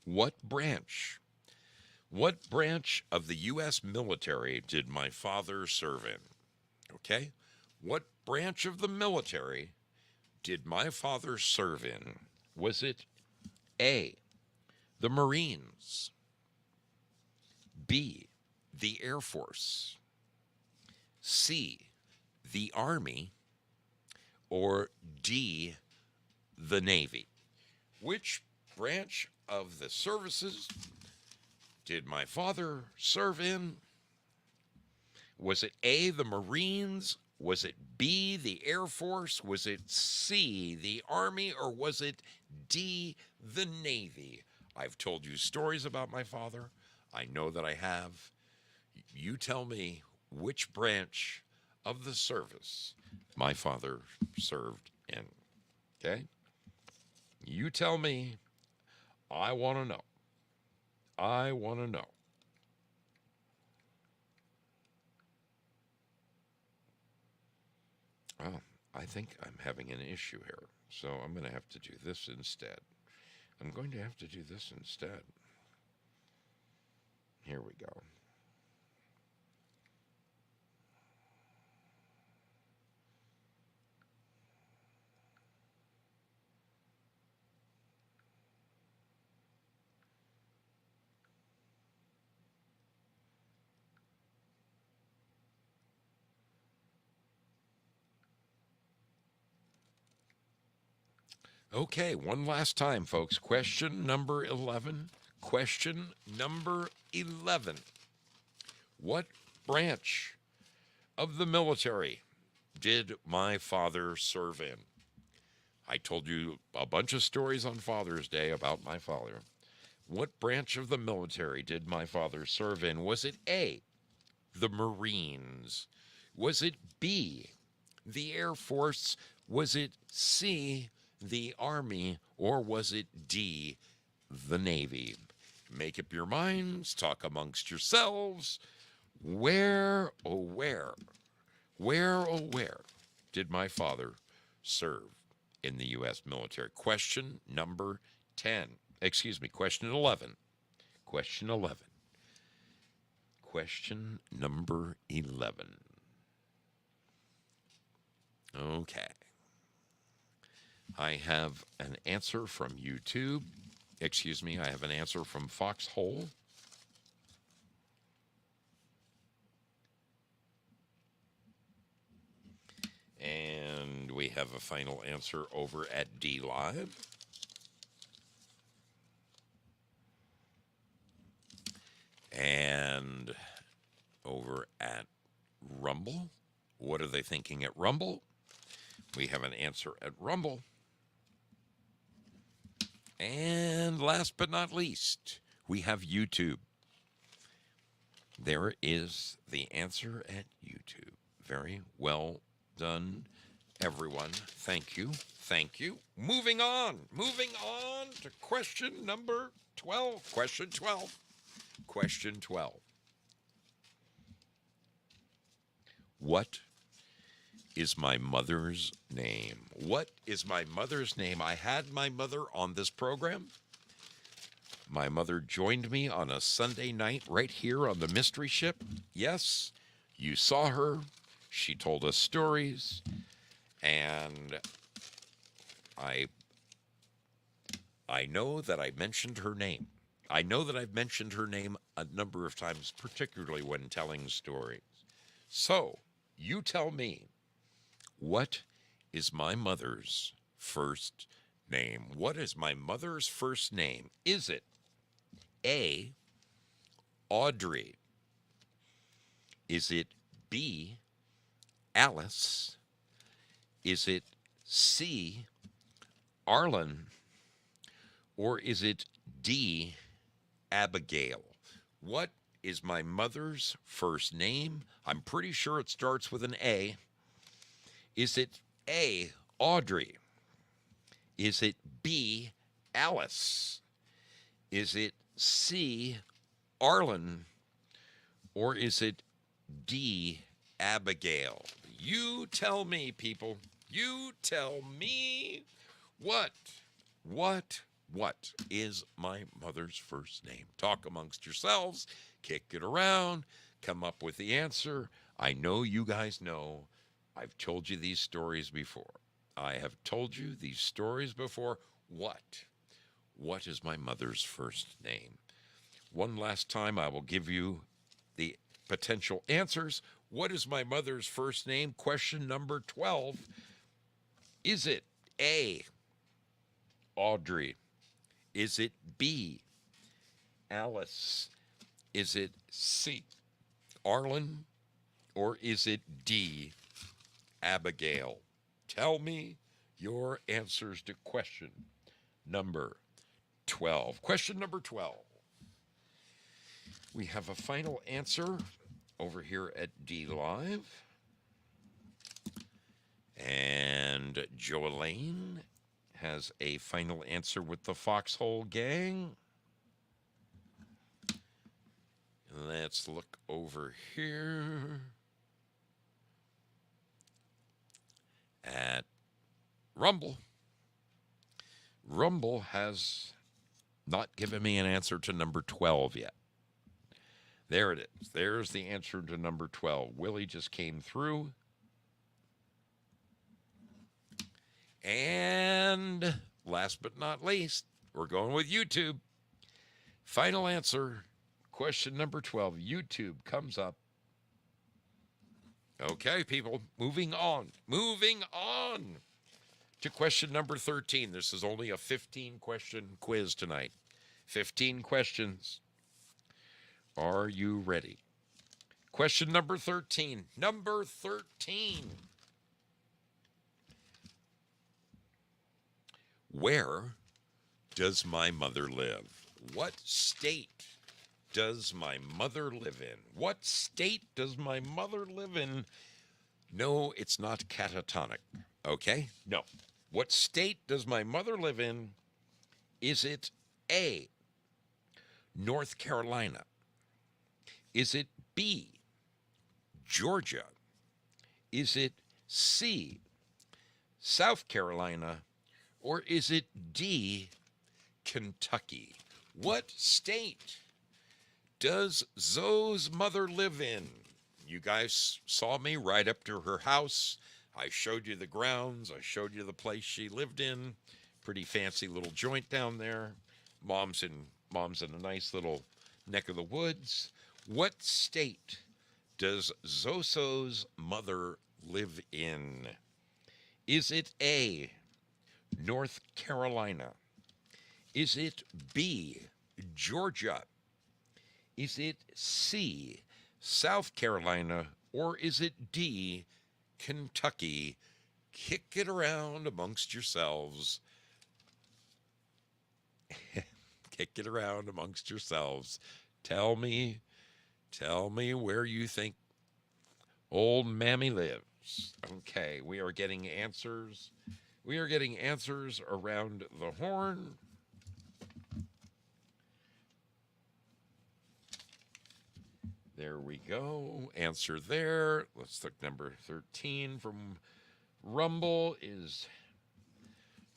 what branch of the U.S. military did my father serve in? Okay? What branch of the military did my father serve in? Was it A, the Marines, B, the Air Force, C, the Army, or D, the Navy? Which branch of the services did my father serve in? Was it A, the Marines? Was it B, the Air Force? Was it C, the Army? Or was it D, the Navy? I've told you stories about my father. I know that I have. You tell me which branch of the service my father served in. Okay? You tell me. I want to know. I want to know. Oh, I think I'm having an issue here. So I'm going to have to do this instead. Here we go. Okay, one last time, folks. Question number 11. Question number 11. What branch of the military did my father serve in? I told you a bunch of stories on Father's Day about my father. What branch of the military did my father serve in? Was it A, the Marines? Was it B, the Air Force? Was it C, the Army? Or was it D, the Navy? Make up your minds, talk amongst yourselves. Where, oh where, Where, oh, where did my father serve in the U.S. military? Question number 10. Excuse me, question 11. Question 11. Question number 11. Okay. I have an answer from YouTube. Excuse me, I have an answer from Foxhole. And we have a final answer over at dLive. And over at Rumble. What are they thinking at Rumble? We have an answer at Rumble. And last but not least, we have YouTube. There is the answer at YouTube. Very well done, everyone. Thank you. Thank you. Moving on to question number 12. Question 12. Question 12. What is my mother's name? What is my mother's name? I had my mother on this program. My mother joined me on a Sunday night right here on the Mystery Ship. Yes, you saw her. She told us stories. And I know that I mentioned her name. I know that I've mentioned her name a number of times, particularly when telling stories. So, you tell me, what is my mother's first name? What is my mother's first name? Is it A, Audrey? Is it B, Alice? Is it C, Arlen? Or is it D, Abigail? What is my mother's first name? I'm pretty sure it starts with an A. Is it A, Audrey? Is it B, Alice? Is it C, Arlen? Or is it D, Abigail? You tell me, people. You tell me. What is my mother's first name? Talk amongst yourselves, kick it around, come up with the answer. I know you guys know. I've told you these stories before. I have told you these stories before. What is my mother's first name? One last time, I will give you the potential answers. What is my mother's first name? Question number 12. Is it A, Audrey? Is it B, Alice? Is it C, Arlen? Or is it D, Abigail? Tell me your answers to question number 12. Question number 12. We have a final answer over here at dLive. And Joelaine has a final answer with the Foxhole gang. Let's look over here at Rumble. Rumble has not given me an answer to number 12 yet. There it is. There's the answer to number 12. Willie just came through. And last but not least, we're going with YouTube. Final answer, question number 12. YouTube comes up. Okay, people, moving on to question number 13. This is only a 15-question quiz tonight. 15 questions. Are you ready? Question number 13. Number 13. Where does my mother live? What state does my mother live in? What state does my mother live in? No, it's not catatonic, okay? No. What state does my mother live in? Is it A, North Carolina? Is it B, Georgia? Is it C, South Carolina, or is it D, Kentucky? What state does Zoe's mother live in? You guys saw me right up to her house. I showed you the grounds. I showed you the place she lived in. Pretty fancy little joint down there. Mom's in a nice little neck of the woods. What state does ZOSO's mother live in? Is it A, North Carolina? Is it B, Georgia? Is it C, South Carolina? Or is it D, Kentucky? Kick it around amongst yourselves. Kick it around amongst yourselves. Tell me where you think old Mammy lives. Okay, we are getting answers. We are getting answers around the horn. There we go. Answer there. Let's look. Number 13 from Rumble is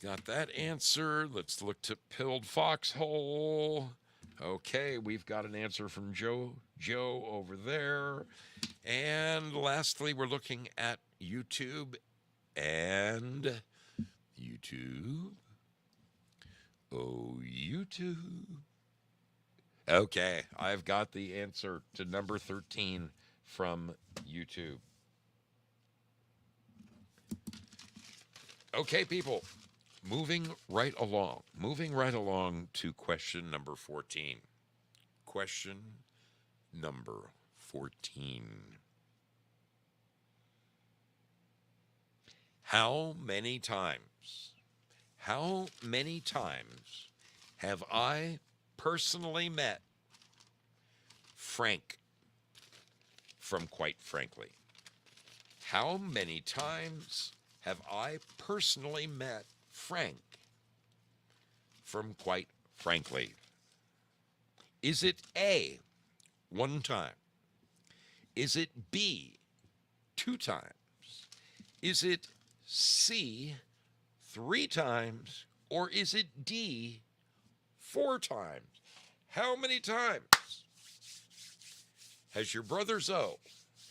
got that answer. Let's look to Pilled Foxhole. Okay, we've got an answer from Joe over there. And lastly, we're looking at YouTube and YouTube. Oh, YouTube. Okay, I've got the answer to number 13 from YouTube. Okay, people, moving right along to question number 14. Question number 14. How many times have I personally met Frank from Quite Frankly? How many times have I personally met Frank from Quite Frankly? Is it A, 1 time? Is it B, 2 times? Is it C, 3 times? Or is it D, 4 times? How many times has your brother Zoe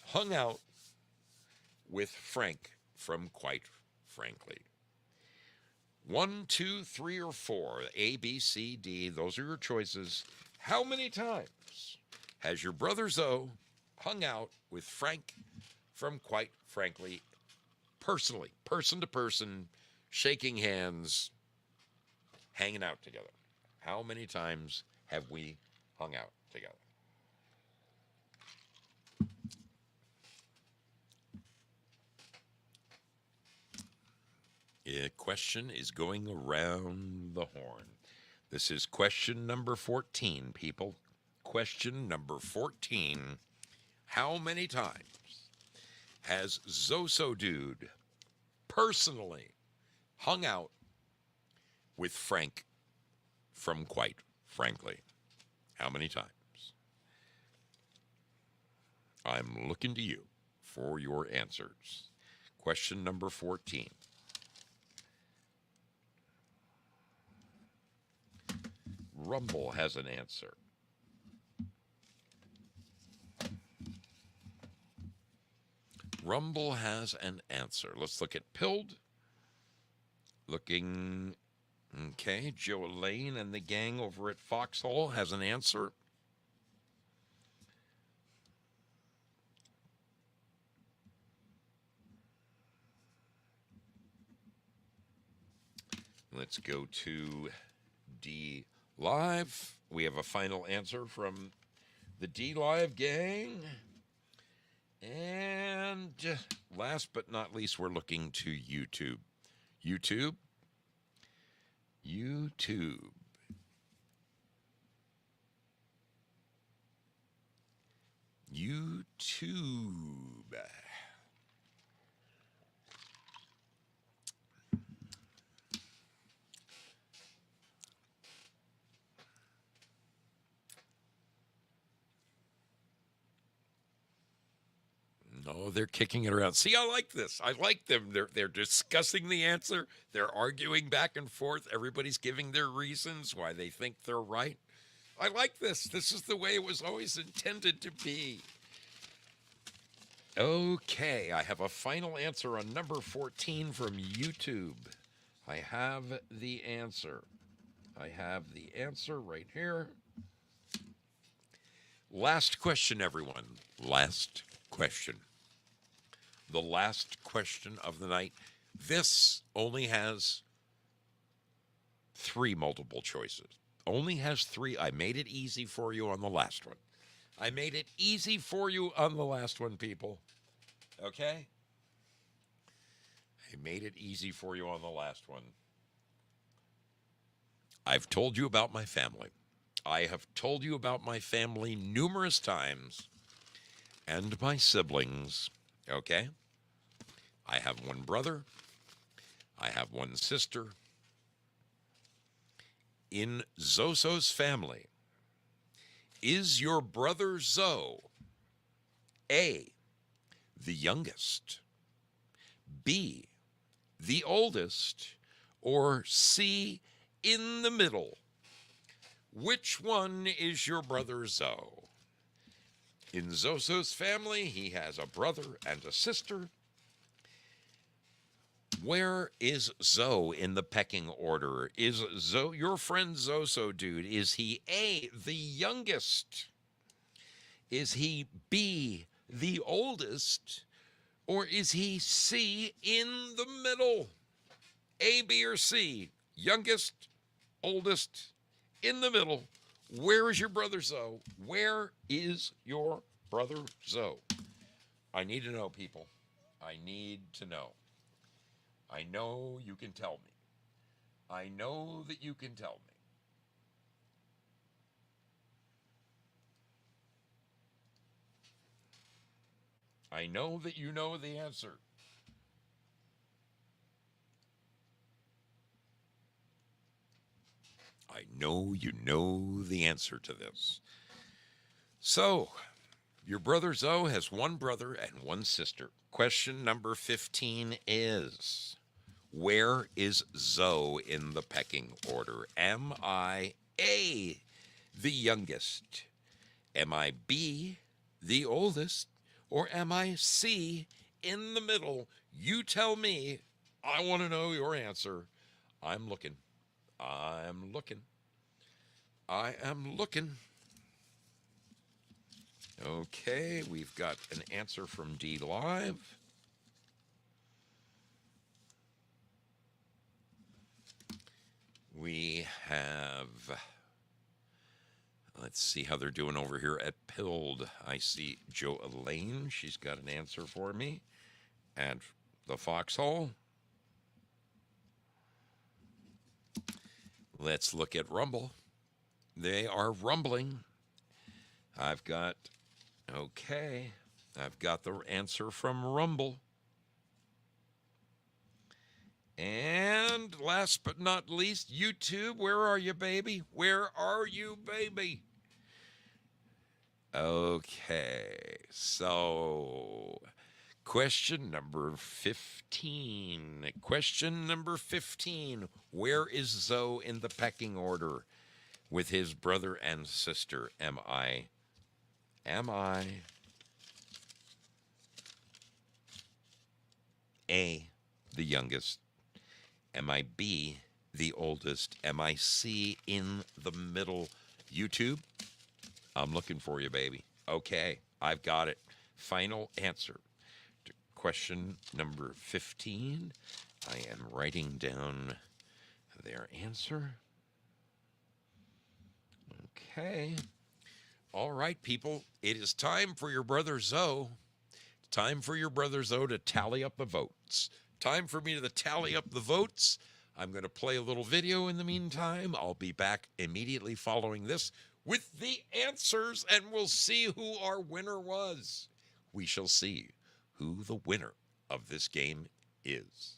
hung out with Frank from Quite Frankly? 1, 2, 3, or 4. A, B, C, D. Those are your choices. How many times has your brother Zoe hung out with Frank from Quite Frankly, personally, person to person, shaking hands, hanging out together? How many times have we hung out together? A question is going around the horn. This is question number 14, people. Question number 14. How many times has ZOSO Dude personally hung out with Frank from Quite Frankly? How many times? I'm looking to you for your answers. Question number 14. Rumble has an answer. Rumble has an answer. Let's look at Pilled. Looking, okay, Joe Lane and the gang over at Foxhole has an answer. Let's go to dLive. We have a final answer from the dLive gang. And last but not least, we're looking to YouTube. YouTube. Oh, they're kicking it around. See, I like this. I like them. They're discussing the answer. They're arguing back and forth. Everybody's giving their reasons why they think they're right. I like this. This is the way it was always intended to be. Okay, I have a final answer on number 14 from YouTube. I have the answer. I have the answer right here. Last question, everyone. Last question. The last question of the night. This only has 3 multiple choices. Only has 3. I made it easy for you on the last one. I made it easy for you on the last one, people. Okay? I made it easy for you on the last one. I've told you about my family. I have told you about my family numerous times and my siblings. Okay? I have one brother. I have one sister. In ZOSO's family, is your brother Zo A, the youngest, B, the oldest, or C, in the middle? Which one is your brother Zo? In ZOSO's family, he has a brother and a sister. Where is Zo in the pecking order? Is Zo, your friend ZOSO dude, is he A, the youngest? Is he B, the oldest? Or is he C, in the middle? A, B, or C? Youngest, oldest, in the middle. Where is your brother Zo? Where is your brother Zo? I need to know, people. I need to know. I know you can tell me. I know that you can tell me. I know that you know the answer. I know you know the answer to this. So, your brother Zo has one brother and one sister. Question number 15 is, where is Zo in the pecking order? Am I A, the youngest? Am I B, the oldest? Or am I C, in the middle? You tell me. I want to know your answer. I'm looking. I'm looking. I am looking. Okay, we've got an answer from dLive. We have, let's see how they're doing over here at Pilled. I see Jo Elaine. She's got an answer for me. And the Foxhole. Let's look at Rumble. They are rumbling. I've got the answer from Rumble. And last but not least, YouTube, where are you, baby? Where are you, baby? Okay, so question number 15. Question number 15. Where is Zo in the pecking order with his brother and sister? Am I A, the youngest? Am I B, the oldest? Am I C, in the middle? YouTube, I'm looking for you, baby. Okay, I've got it. Final answer to question number 15. I am writing down their answer. Okay. All right, people. It is time for your brother Zo. Time for your brother Zo to tally up the votes. Time for me to tally up the votes. I'm going to play a little video in the meantime. I'll be back immediately following this with the answers, and we'll see who our winner was. We shall see who the winner of this game is.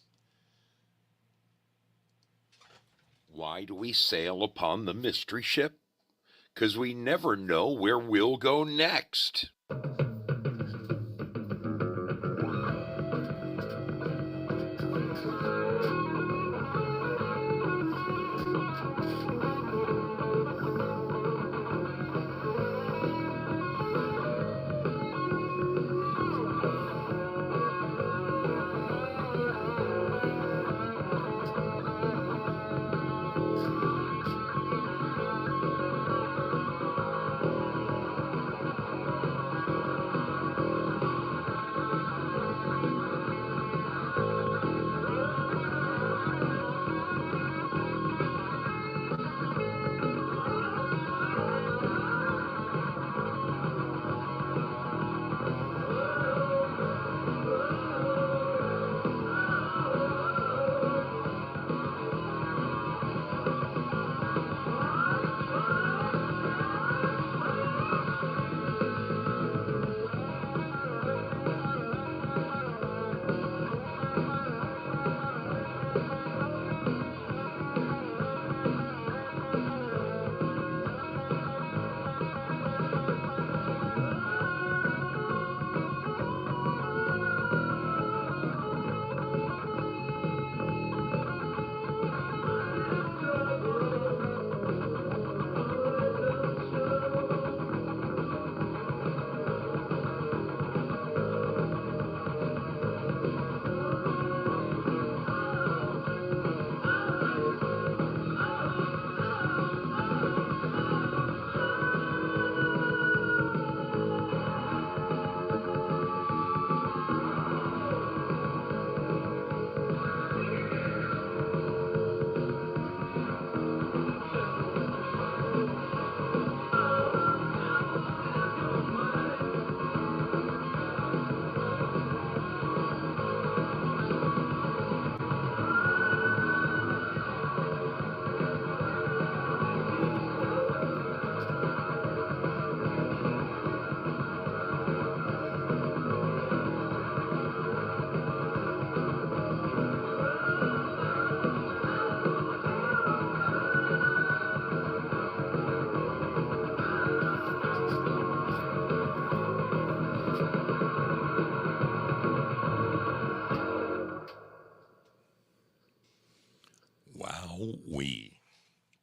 Why do we sail upon the mystery ship? 'Cause we never know where we'll go next.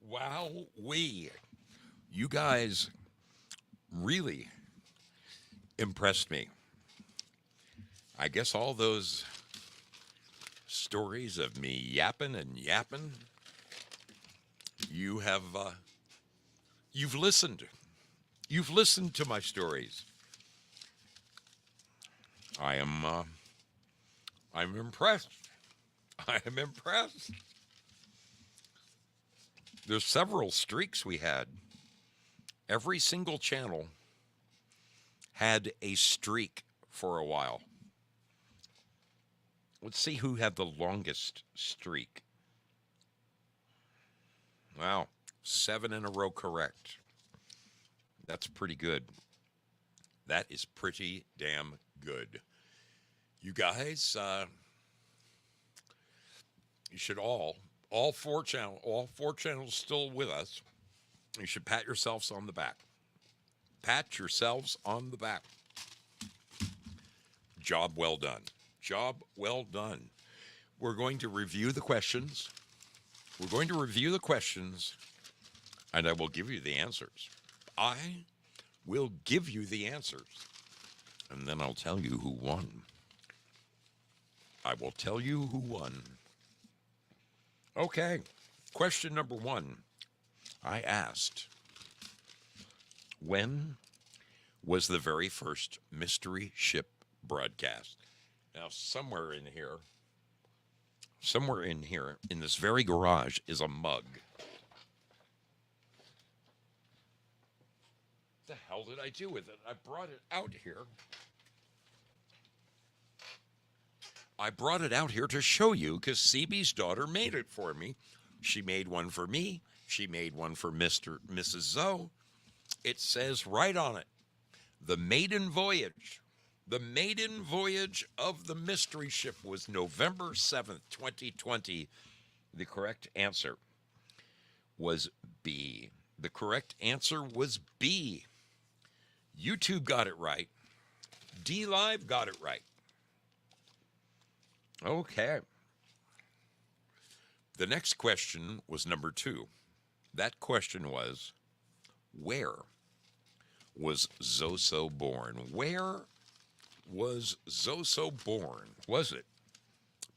Wow, you guys really impressed me. I guess all those stories of me yapping and yapping, you have, you've listened. You've listened to my stories. I am, I'm impressed. I am impressed. There's several streaks we had. Every single channel had a streak for a while. Let's see who had the longest streak. Wow, 7 in a row correct. That's pretty good. That is pretty damn good. You guys, you should all four channels still with us. You should pat yourselves on the back. Pat yourselves on the back. Job well done. Job well done. We're going to review the questions. We're going to review the questions, and I will give you the answers. I will give you the answers, and then I'll tell you who won. I will tell you who won. Okay, question number 1. I asked, when was the very first mystery ship broadcast? Now, somewhere in here, in this very garage, is a mug. What the hell did I do with it? I brought it out here. I brought it out here to show you because CB's daughter made it for me. She made one for me. She made one for Mrs. Zoe. It says right on it, the maiden voyage. The maiden voyage of the mystery ship was November 7th, 2020. The correct answer was B. The correct answer was B. YouTube got it right. dLive got it right. Okay. The next question was number 2. That question was, where was ZOSO born? Where was ZOSO born? Was it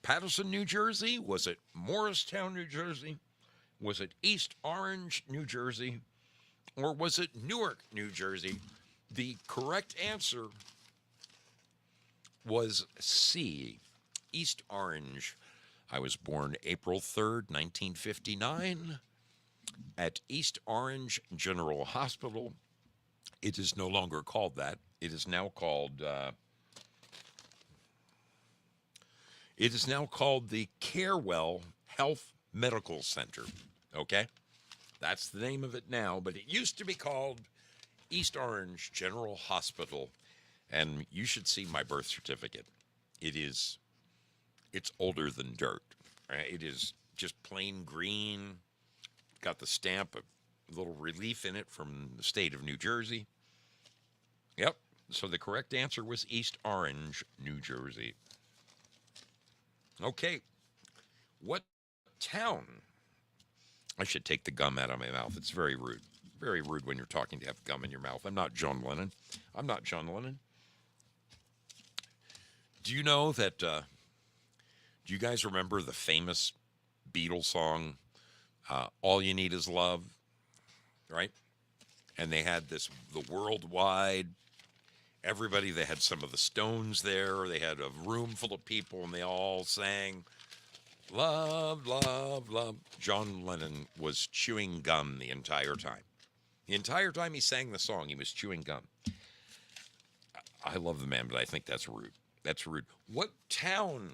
Paterson, New Jersey? Was it Morristown, New Jersey? Was it East Orange, New Jersey? Or was it Newark, New Jersey? The correct answer was C, East Orange. I was born April 3rd, 1959 at East Orange General Hospital. It is no longer called that. It is now called the Carewell Health Medical Center. Okay? That's the name of it now, but it used to be called East Orange General Hospital. And you should see my birth certificate. It's older than dirt. It is just plain green. Got the stamp, a little relief in it from the state of New Jersey. Yep. So the correct answer was East Orange, New Jersey. Okay. What town? I should take the gum out of my mouth. It's very rude. Very rude when you're talking to have gum in your mouth. I'm not John Lennon. Do you know that, do you guys remember the famous Beatles song, All You Need Is Love, right? And they had the worldwide, everybody, they had some of the Stones there. They had a room full of people, and they all sang, love, love, love. John Lennon was chewing gum the entire time. The entire time he sang the song, he was chewing gum. I love the man, but I think that's rude. That's rude. What town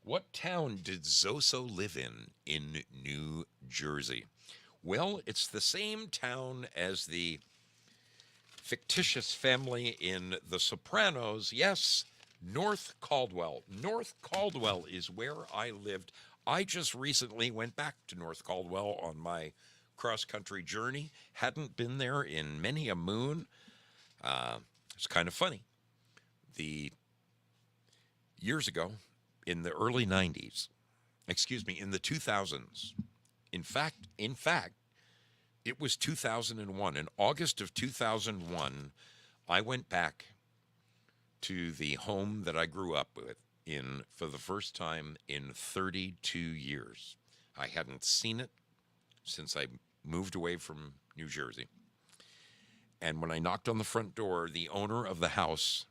did ZOSO live in New Jersey? Well, it's the same town as the fictitious family in The Sopranos. Yes, North Caldwell. North Caldwell is where I lived. I just recently went back to North Caldwell on my cross-country journey. Hadn't been there in many a moon. It's kind of funny. Years ago, in the early 90s, in the 2000s, In fact, it was 2001. In August of 2001, I went back to the home that I grew up with in for the first time in 32 years. I hadn't seen it since I moved away from New Jersey. And when I knocked on the front door, the owner of the house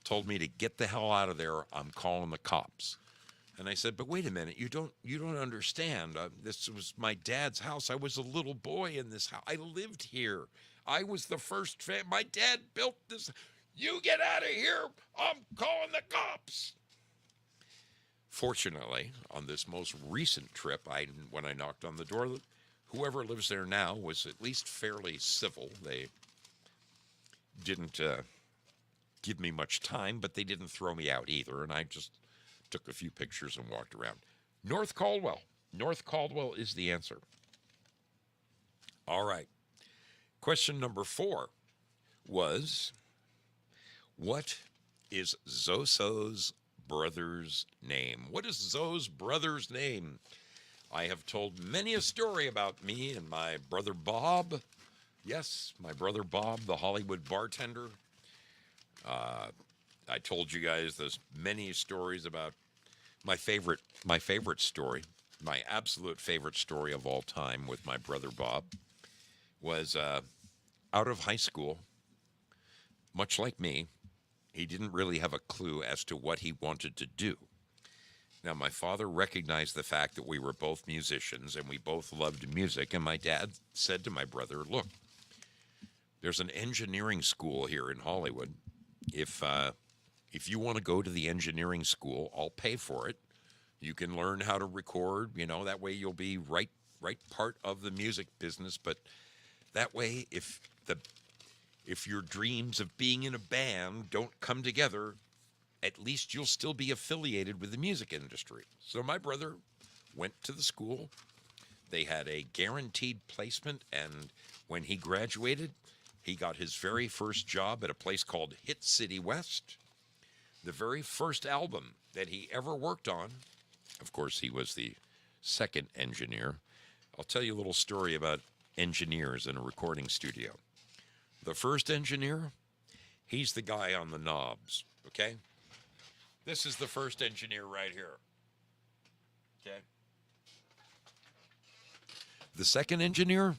told me to get the hell out of there. I'm calling the cops. And I said, "But wait a minute, you don't understand. This was my dad's house. I was a little boy in this house. I lived here. I was the first my dad built this. You get out of here. I'm calling the cops." Fortunately, on this most recent trip, when I knocked on the door, whoever lives there now was at least fairly civil. They didn't give me much time, but they didn't throw me out either, and I just took a few pictures and walked around. North Caldwell. North Caldwell is the answer. All right. Question number 4 was, what is ZOSO's brother's name? What is Zoe's brother's name? I have told many a story about me and my brother Bob. Yes, my brother Bob, the Hollywood bartender. I told you guys there's many stories about my favorite story, my absolute favorite story of all time with my brother Bob was out of high school. Much like me, he didn't really have a clue as to what he wanted to do. Now, my father recognized the fact that we were both musicians and we both loved music, and my dad said to my brother, "Look, there's an engineering school here in Hollywood. If you want to go to the engineering school, I'll pay for it. You can learn how to record, that way you'll be right part of the music business. But that way, if your dreams of being in a band don't come together, at least you'll still be affiliated with the music industry." So my brother went to the school. They had a guaranteed placement, and when he graduated, he got his very first job at a place called Hit City West. The very first album that he ever worked on, of course, he was the second engineer. I'll tell you a little story about engineers in a recording studio. The first engineer, he's the guy on the knobs, okay? This is the first engineer right here, okay? The second engineer,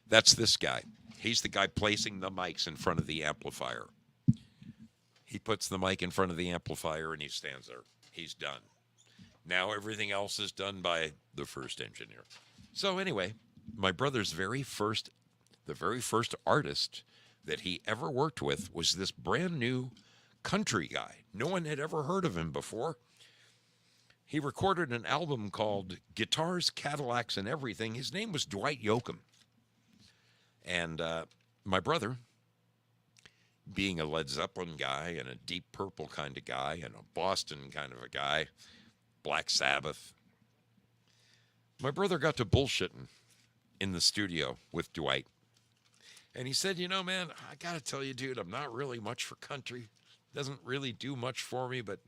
that's this guy. He's the guy placing the mics in front of the amplifier. He puts the mic in front of the amplifier and he stands there. He's done. Now everything else is done by the first engineer. So anyway, my brother's the very first artist that he ever worked with was this brand new country guy. No one had ever heard of him before. He recorded an album called Guitars, Cadillacs, and Everything. His name was Dwight Yoakam. And my brother, being a Led Zeppelin guy and a Deep Purple kind of guy and a Boston kind of a guy, Black Sabbath, my brother got to bullshitting in the studio with Dwight. And he said, "Man, I got to tell you, dude, I'm not really much for country. Doesn't really do much for me, but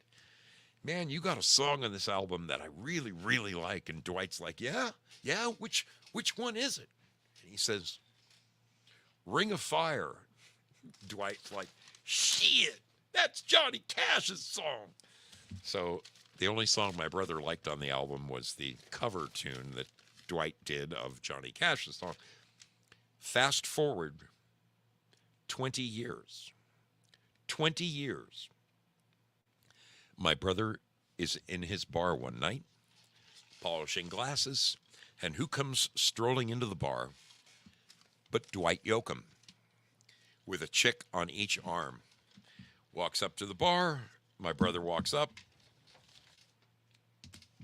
man, you got a song on this album that I really, really like." And Dwight's like, yeah, which one is it? And he says, "Ring of Fire." Dwight's like, "Shit, that's Johnny Cash's song." So the only song my brother liked on the album was the cover tune that Dwight did of Johnny Cash's song. Fast forward 20 years. 20 years. My brother is in his bar one night, polishing glasses, and who comes strolling into the bar but Dwight Yoakam, with a chick on each arm. Walks up to the bar. My brother walks up,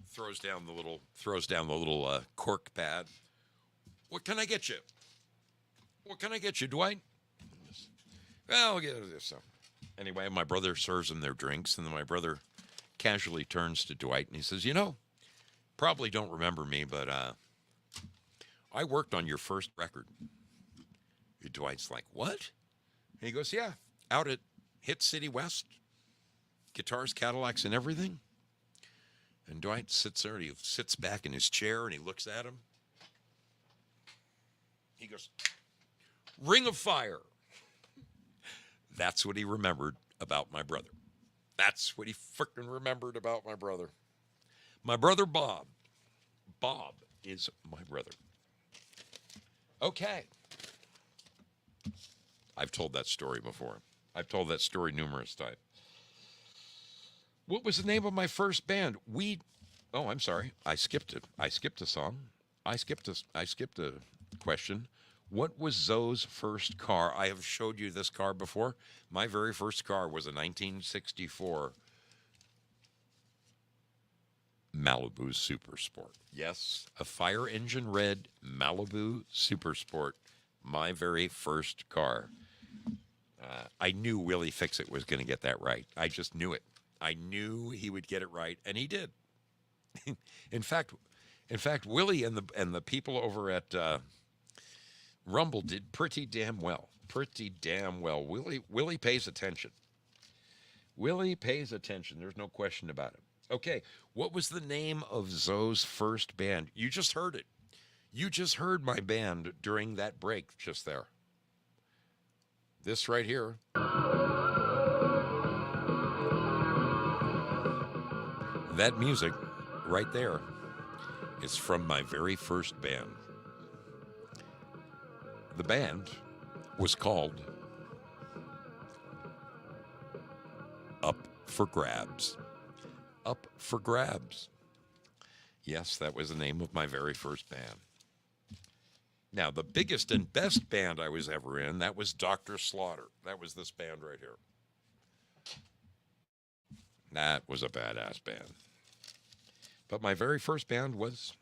throws down the little cork pad. "What can I get you? What can I get you, Dwight?" "Well, I'll get this." So anyway, my brother serves them their drinks, and then my brother casually turns to Dwight and he says, "Probably don't remember me, but I worked on your first record." And Dwight's like, "What?" And he goes, "Yeah, out at Hit City West, Guitars, Cadillacs, and Everything." And Dwight sits there and he sits back in his chair and he looks at him. He goes, Ring of Fire. That's what he remembered about my brother. That's what he freaking remembered about my brother. My brother Bob. Bob is my brother. Okay. I've told that story before. I've told that story numerous times. What was the name of my first band? Oh, I'm sorry. I skipped it. I skipped a song. I skipped a question. What was Zoe's first car? I have showed you this car before. My very first car was a 1964 Malibu Super Sport. Yes, a fire engine red Malibu Super Sport. My very first car. I knew Willie Fix-It was going to get that right. I just knew it. I knew he would get it right, and he did. in fact, Willie and the people over at Rumble did pretty damn well. Pretty damn well. Willie pays attention. Willie pays attention. There's no question about it. Okay, what was the name of Zoe's first band? You just heard it. You just heard my band during that break just there. This right here. That music right there is from my very first band. The band was called Up for Grabs. Up for Grabs. Yes, that was the name of my very first band. Now, the biggest and best band I was ever in, that was Dr. Slaughter. That was this band right here. That was a badass band. But my very first band was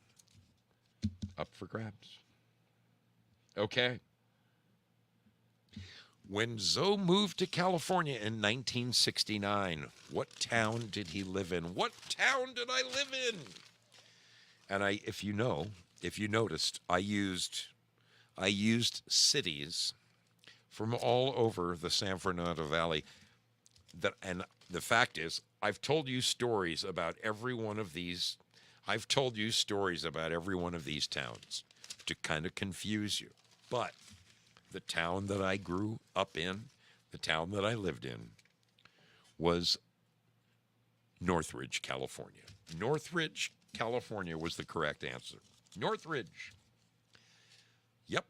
Up for Grabs. Okay. When Zoe moved to California in 1969, what town did he live in? What town did I live in? And if you noticed, I used cities from all over the San Fernando Valley. And the fact is, I've told you stories about every one of these. I've told you stories about every one of these towns to kind of confuse you. But the town that I grew up in, the town that I lived in, was Northridge, California. Northridge, California was the correct answer. Northridge. Yep.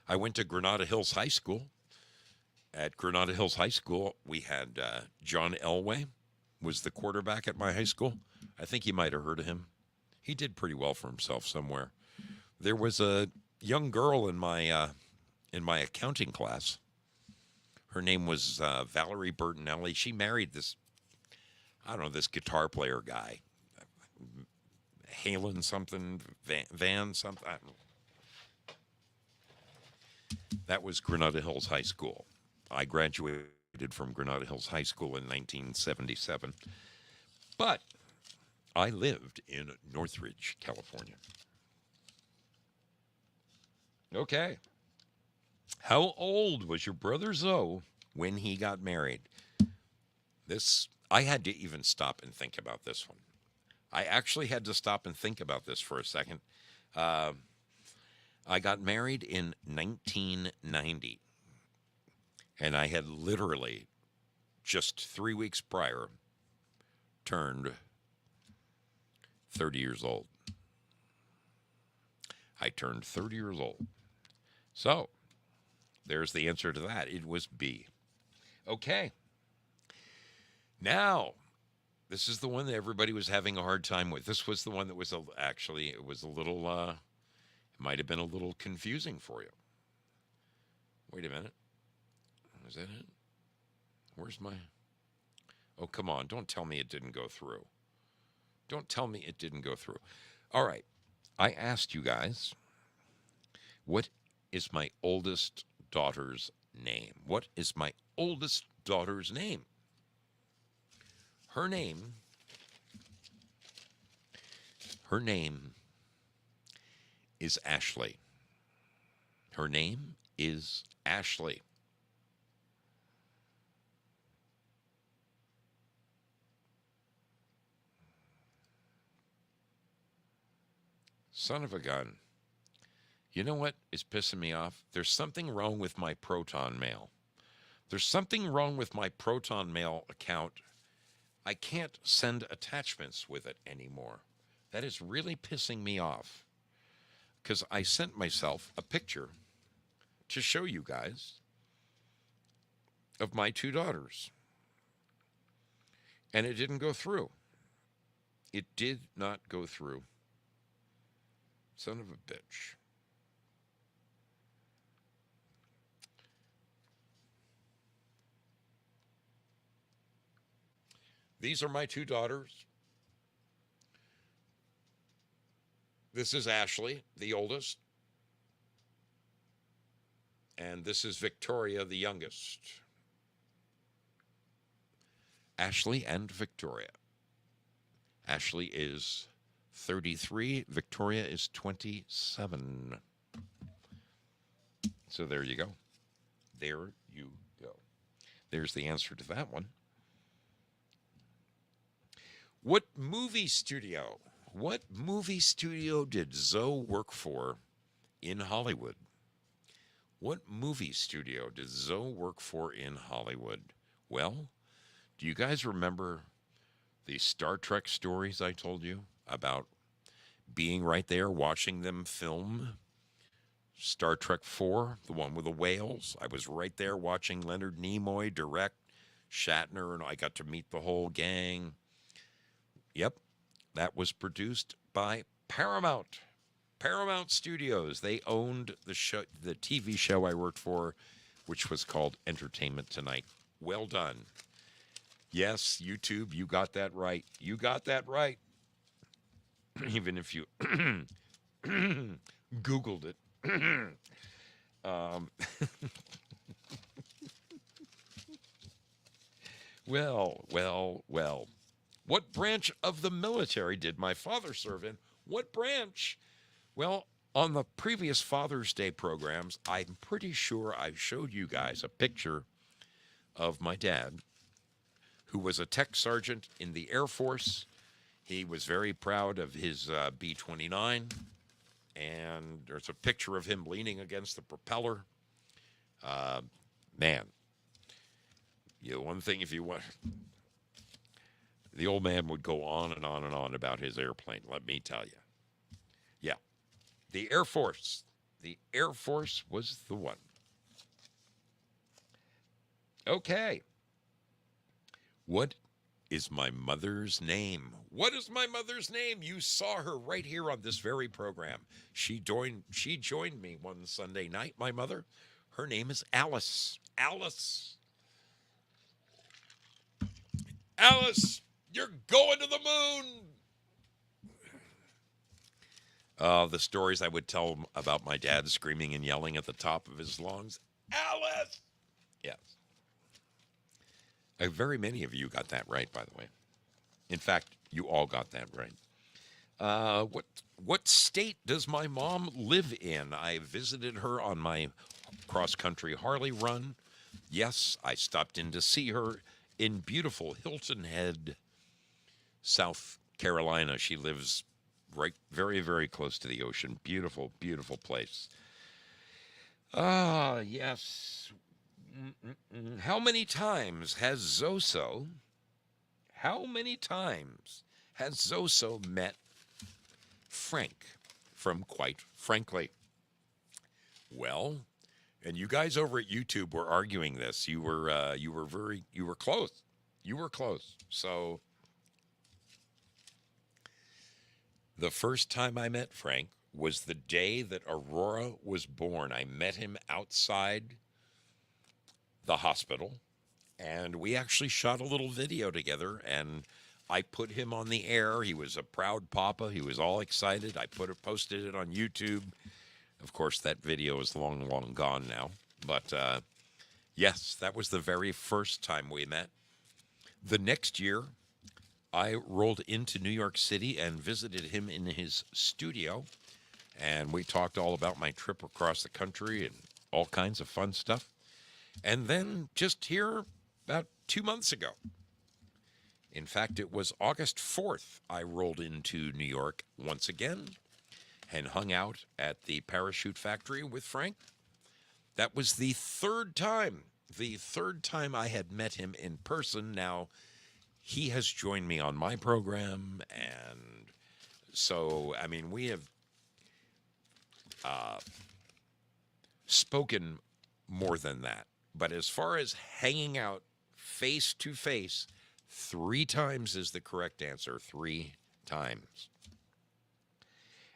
I went to Granada Hills High School. At Granada Hills High School, we had John Elway was the quarterback at my high school. I think you might have heard of him. He did pretty well for himself somewhere. There was a young girl in my accounting class. Her name was Valerie Bertinelli. She married this guitar player guy. Halen something, Van something. I don't know. That was Granada Hills High School. I graduated from Granada Hills High School in 1977. But I lived in Northridge, California. Okay. How old was your brother Zoe when he got married? I had to even stop and think about this one. I actually had to stop and think about this for a second. I got married in 1990. And I had literally just 3 weeks prior turned 30 years old. I turned 30 years old. So, there's the answer to that. It was B. Okay. Now, this is the one that everybody was having a hard time with. This was the one that was it might have been a little confusing for you. Wait a minute. Is that it? Where's my... Oh, come on. Don't tell me it didn't go through. Don't tell me it didn't go through. All right. I asked you guys, what is my oldest daughter's name? What is my oldest daughter's name? Her name is Ashley. Her name is Ashley. Son of a gun. You know what is pissing me off? There's something wrong with my Proton Mail. There's something wrong with my Proton Mail account. I can't send attachments with it anymore. That is really pissing me off. Because I sent myself a picture to show you guys of my two daughters. And it didn't go through. It did not go through. Son of a bitch. These are my two daughters. This is Ashley, the oldest. And this is Victoria, the youngest. Ashley and Victoria. Ashley is 33. Victoria is 27. So there you go. There you go. There's the answer to that one. What movie studio did Zoe work for in Hollywood? What movie studio did Zoe work for in Hollywood? Well, do you guys remember the Star Trek stories I told you about being right there watching them film Star Trek 4, the one with the whales? I was right there watching Leonard Nimoy direct, Shatner, and I got to meet the whole gang. Yep, that was produced by Paramount. Paramount Studios. They owned the show, the TV show I worked for, which was called Entertainment Tonight. Well done. Yes, YouTube, you got that right. You got that right. Even if you Googled it. Well. What branch of the military did my father serve in? What branch? Well, on the previous Father's Day programs, I'm pretty sure I showed you guys a picture of my dad, who was a tech sergeant in the Air Force. He was very proud of his B-29, and there's a picture of him leaning against the propeller. Man, you know, one thing if you want... The old man would go on and on and on about his airplane, let me tell you. Yeah, the Air Force. The Air Force was the one. Okay. What is my mother's name? What is my mother's name? You saw her right here on this very program. She joined me one Sunday night, my mother. Her name is Alice. Alice. Alice, you're going to the moon. The stories I would tell about my dad screaming and yelling at the top of his lungs. Alice! Yes. Very many of you got that right, by the way. In fact, you all got that right. What state does my mom live in? I visited her on my cross-country Harley run. Yes, I stopped in to see her in beautiful Hilton Head, South Carolina. She lives right very, very close to the ocean. Beautiful, beautiful place. Yes. How many times has ZOSO met Frank from Quite Frankly? Well, and you guys over at YouTube were arguing this. You were close. You were close. So the first time I met Frank was the day that Aurora was born. I met him outside the hospital, and we actually shot a little video together, and I put him on the air. He was a proud papa. He was all excited. I posted it on YouTube. Of course, that video is long, long gone now. But yes, that was the very first time we met. The next year, I rolled into New York City and visited him in his studio, and we talked all about my trip across the country and all kinds of fun stuff. And then just here about 2 months ago, in fact, it was August 4th, I rolled into New York once again, and hung out at the parachute factory with Frank. That was the third time I had met him in person. Now, he has joined me on my program, and so, I mean, we have spoken more than that. But as far as hanging out face to face, 3 times is the correct answer. 3 times.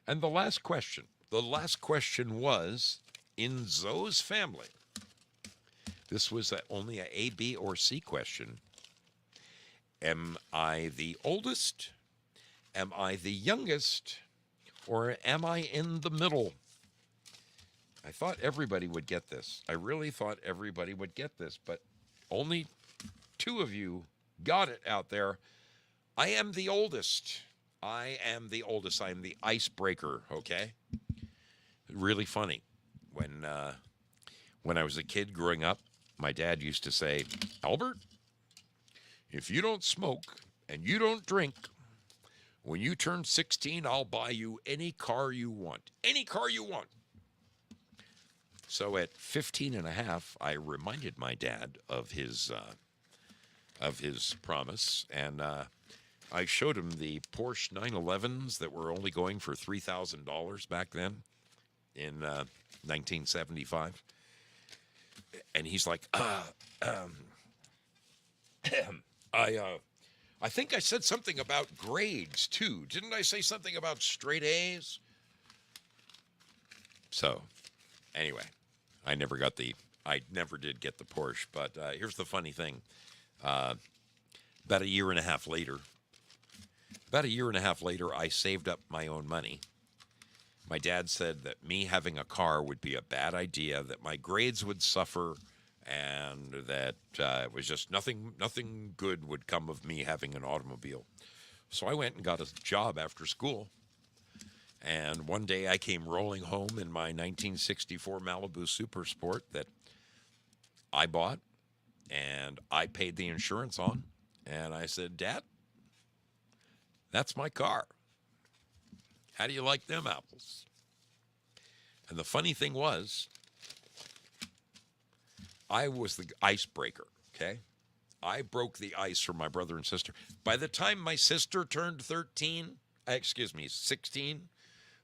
And the last question was in Zoe's family. This was only a B, or C question. Am I the oldest? Am I the youngest? Or am I in the middle? I thought everybody would get this. I really thought everybody would get this, but only 2 of you got it out there. I am the oldest. I am the oldest. I am the icebreaker, okay? Really funny. When I was a kid growing up, my dad used to say, Albert, if you don't smoke and you don't drink, when you turn 16, I'll buy you any car you want. Any car you want. So at 15 and a half, I reminded my dad of his promise, and I showed him the Porsche 911s that were only going for $3,000 back then in 1975. And he's like, I think I said something about grades too. Didn't I say something about straight A's? So, anyway, I never did get the Porsche. But here's the funny thing. About a year and a half later, I saved up my own money. My dad said that me having a car would be a bad idea, that my grades would suffer, and that it was just nothing good would come of me having an automobile. So I went and got a job after school. And one day I came rolling home in my 1964 Malibu Super Sport that I bought and I paid the insurance on. And I said, Dad, that's my car. How do you like them apples? And the funny thing was, I was the icebreaker, okay? I broke the ice for my brother and sister. By the time my sister turned 16,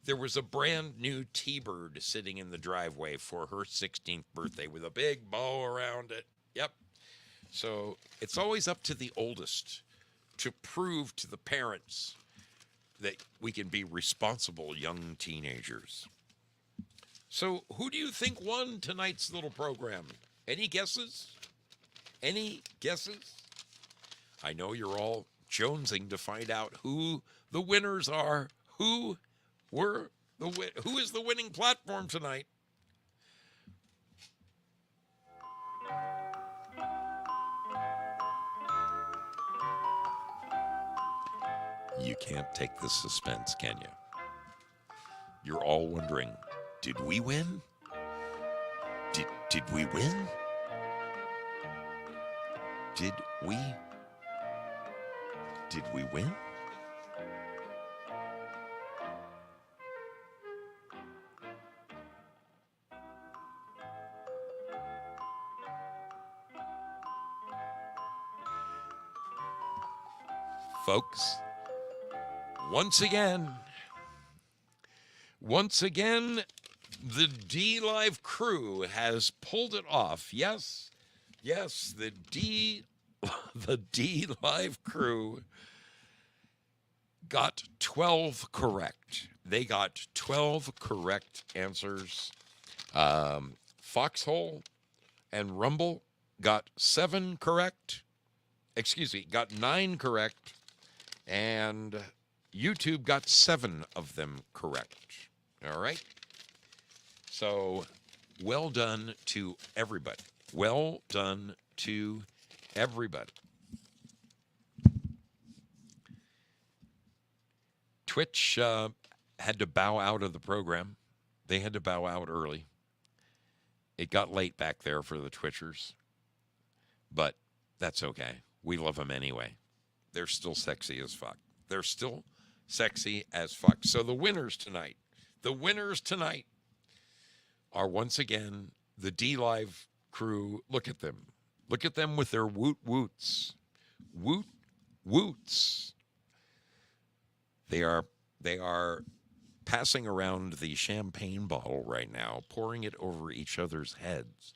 there was a brand new T-Bird sitting in the driveway for her 16th birthday with a big bow around it. Yep. So it's always up to the oldest to prove to the parents that we can be responsible young teenagers. So who do you think won tonight's little program? Any guesses? Any guesses? I know you're all jonesing to find out who the winners are. Who is the winning platform tonight? You can't take the suspense, can you? You're all wondering, did we win? Did we win? Did we win? Folks, once again, the dLive crew has pulled it off. Yes, the dLive crew got 12 correct. They got 12 correct answers. Foxhole and Rumble got 7 correct. Got 9 correct. And YouTube got 7 of them correct. All right? So, well done to everybody. Well done to everybody. Twitch had to bow out of the program. They had to bow out early. It got late back there for the Twitchers. But that's okay. We love them anyway. They're still sexy as fuck. So the winners tonight, The winners tonight are once again the dLive crew. Look at them. Look at them with their woot woots. Woot woots. They are passing around the champagne bottle right now, pouring it over each other's heads.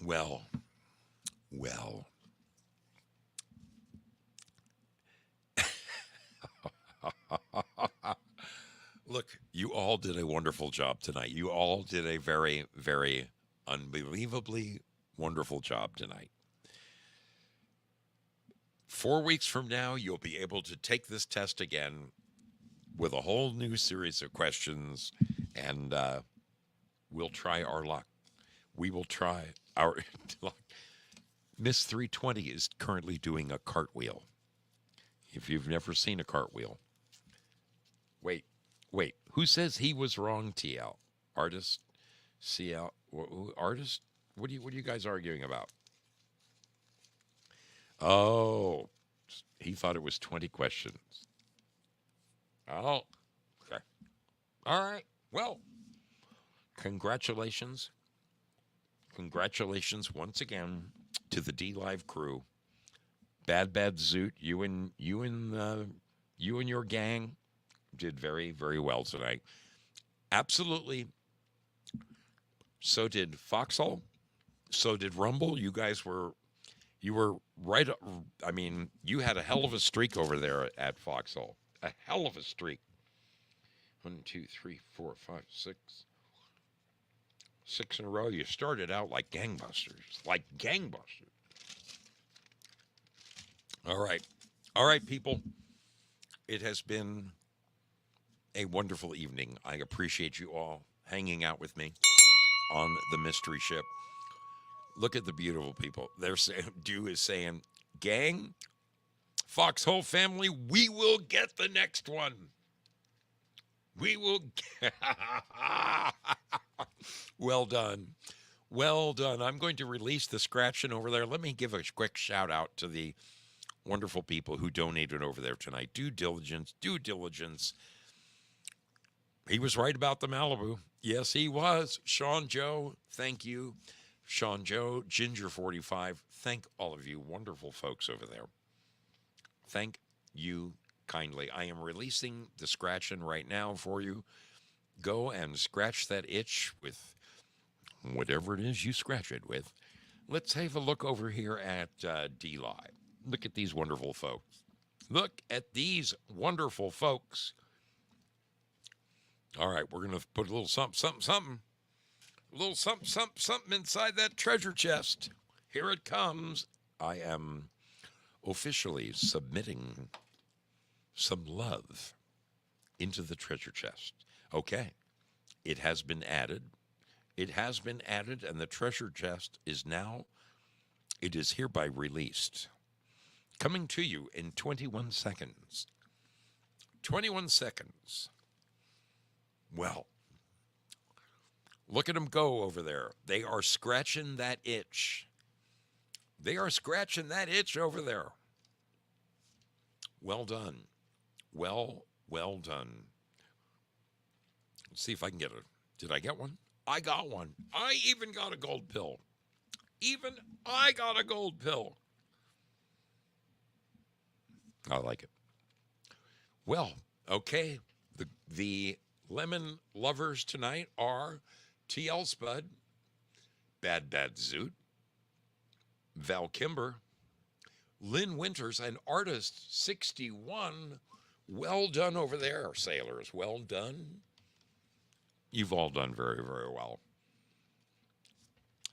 Well, well. Look, you all did a wonderful job tonight. You all did a very, very unbelievably wonderful job tonight. 4 weeks from now, you'll be able to take this test again with a whole new series of questions, and we'll try our luck. We will try our luck. Miss 320 is currently doing a cartwheel. If you've never seen a cartwheel, wait. Who says he was wrong? TL, artist, CL, artist. What are you guys arguing about? Oh, he thought it was 20 questions. Oh, okay. All right. Well, congratulations. Congratulations once again to the dLive crew. Bad Zoot, you and your gang did very, very well tonight. Absolutely. So did Foxhole. So did Rumble. You were right. I mean, you had a hell of a streak over there at Foxhole. A hell of a streak. 1, 2, 3, 4, 5, 6. 6 in a row. You started out like gangbusters. Like gangbusters. All right, people. It has been a wonderful evening. I appreciate you all hanging out with me on the mystery ship. Look at the beautiful people. They're saying, Dew is saying, gang, Foxhole family, we will get the next one. We will get... Well done. Well done. I'm going to release the scratching over there. Let me give a quick shout out to the wonderful people who donated over there tonight. Due diligence. He was right about the Malibu. Yes, he was. Sean Joe, thank you. Sean Joe, Ginger45, thank all of you wonderful folks over there. Thank you kindly. I am releasing the scratching right now for you. Go and scratch that itch with whatever it is you scratch it with. Let's have a look over here at dLive. Look at these wonderful folks. Look at these wonderful folks. All right, we're going to put a little something. A little something inside that treasure chest. Here it comes. I am officially submitting some love into the treasure chest. Okay, it has been added. It has been added, and the treasure chest is now, it is hereby released. Coming to you in 21 seconds. 21 seconds. Well, look at them go over there. They are scratching that itch. They are scratching that itch over there. Well done. Well done. Let's see if I can get it. Did I get one? I got one. I even got a gold pill. I got a gold pill. I like it. Well, okay. The lemon lovers tonight are TL Spud, Bad Zoot, Val Kimber, Lynn Winters, and Artist 61. Well done over there, sailors. Well done. You've all done very, very well.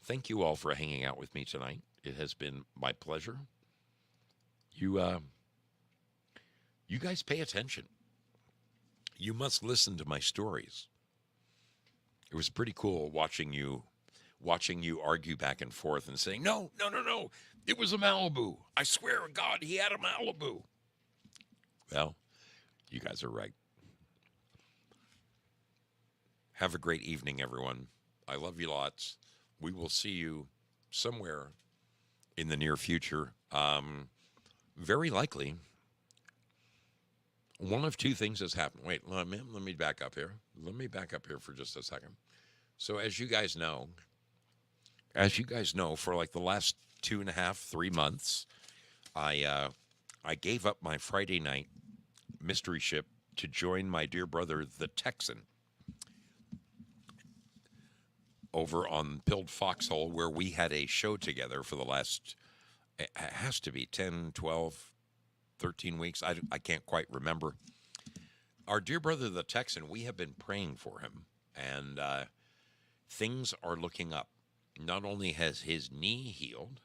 Thank you all for hanging out with me tonight. It has been my pleasure. You guys pay attention. You must listen to my stories. It was pretty cool watching you argue back and forth and saying, no. It was a Malibu. I swear to God, he had a Malibu. Well, you guys are right. Have a great evening, everyone. I love you lots. We will see you somewhere in the near future. Very likely one of two things has happened. Wait, let me back up here. Let me back up here for just a second. So, as you guys know, for like the last 2.5, 3 months, I gave up my Friday night mystery ship to join my dear brother, the Texan, over on Pilled Foxhole, where we had a show together for the last, it has to be 10, 12, 13 weeks. I can't quite remember. Our dear brother, the Texan, we have been praying for him, and things are looking up. Not only has his knee healed,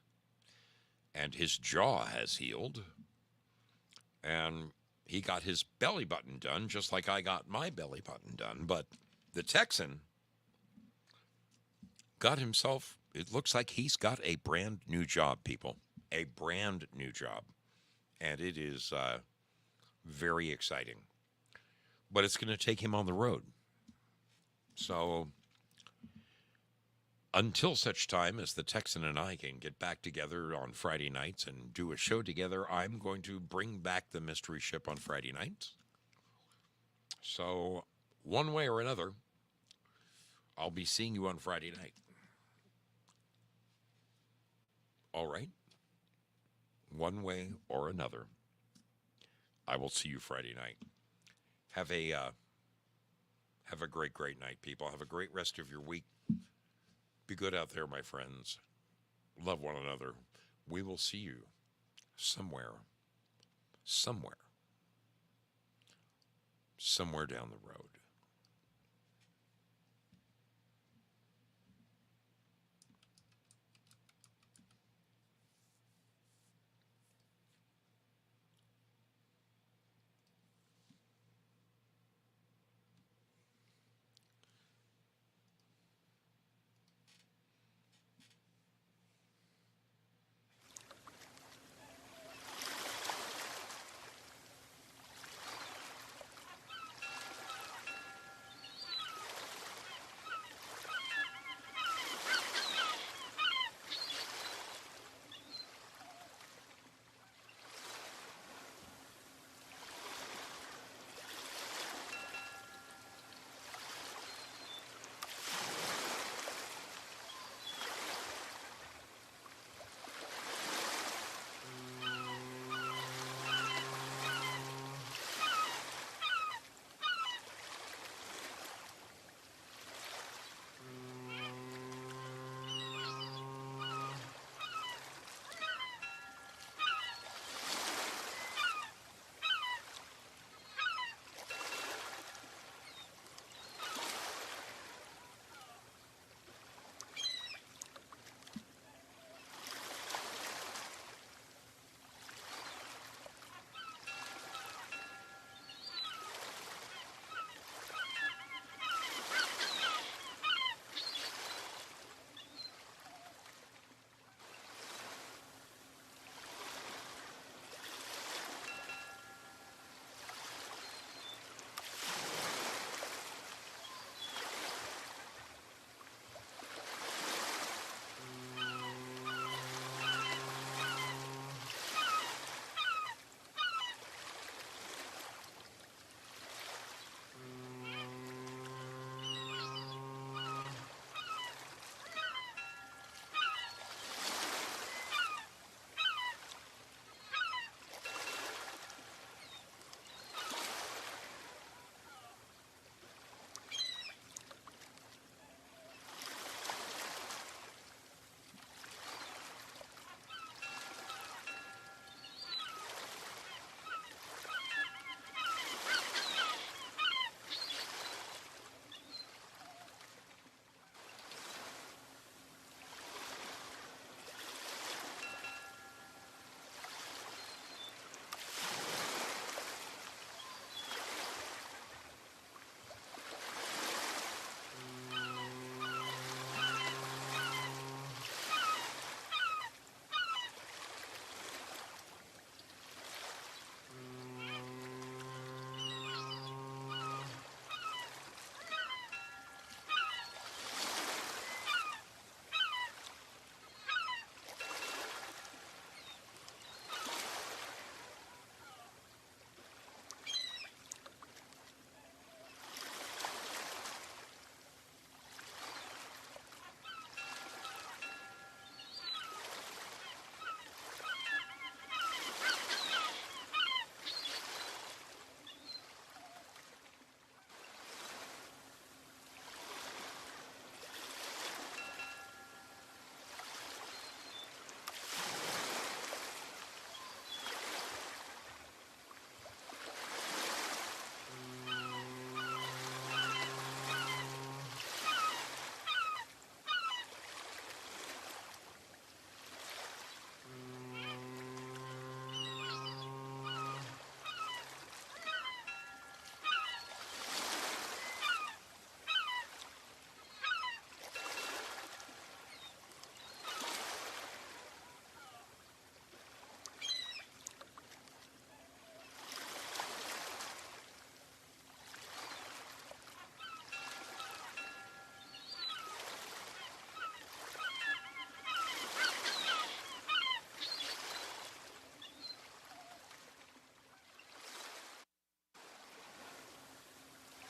and his jaw has healed, and he got his belly button done just like I got my belly button done, but the Texan got himself, it looks like he's got a brand new job, people. A brand new job. And it is very exciting. But it's going to take him on the road. So until such time as the Texan and I can get back together on Friday nights and do a show together, I'm going to bring back the mystery ship on Friday nights. So one way or another, I'll be seeing you on Friday night. All right? One way or another, I will see you Friday night. Have a great night, people. Have a great rest of your week. Be good out there, my friends. Love one another. We will see you somewhere down the road.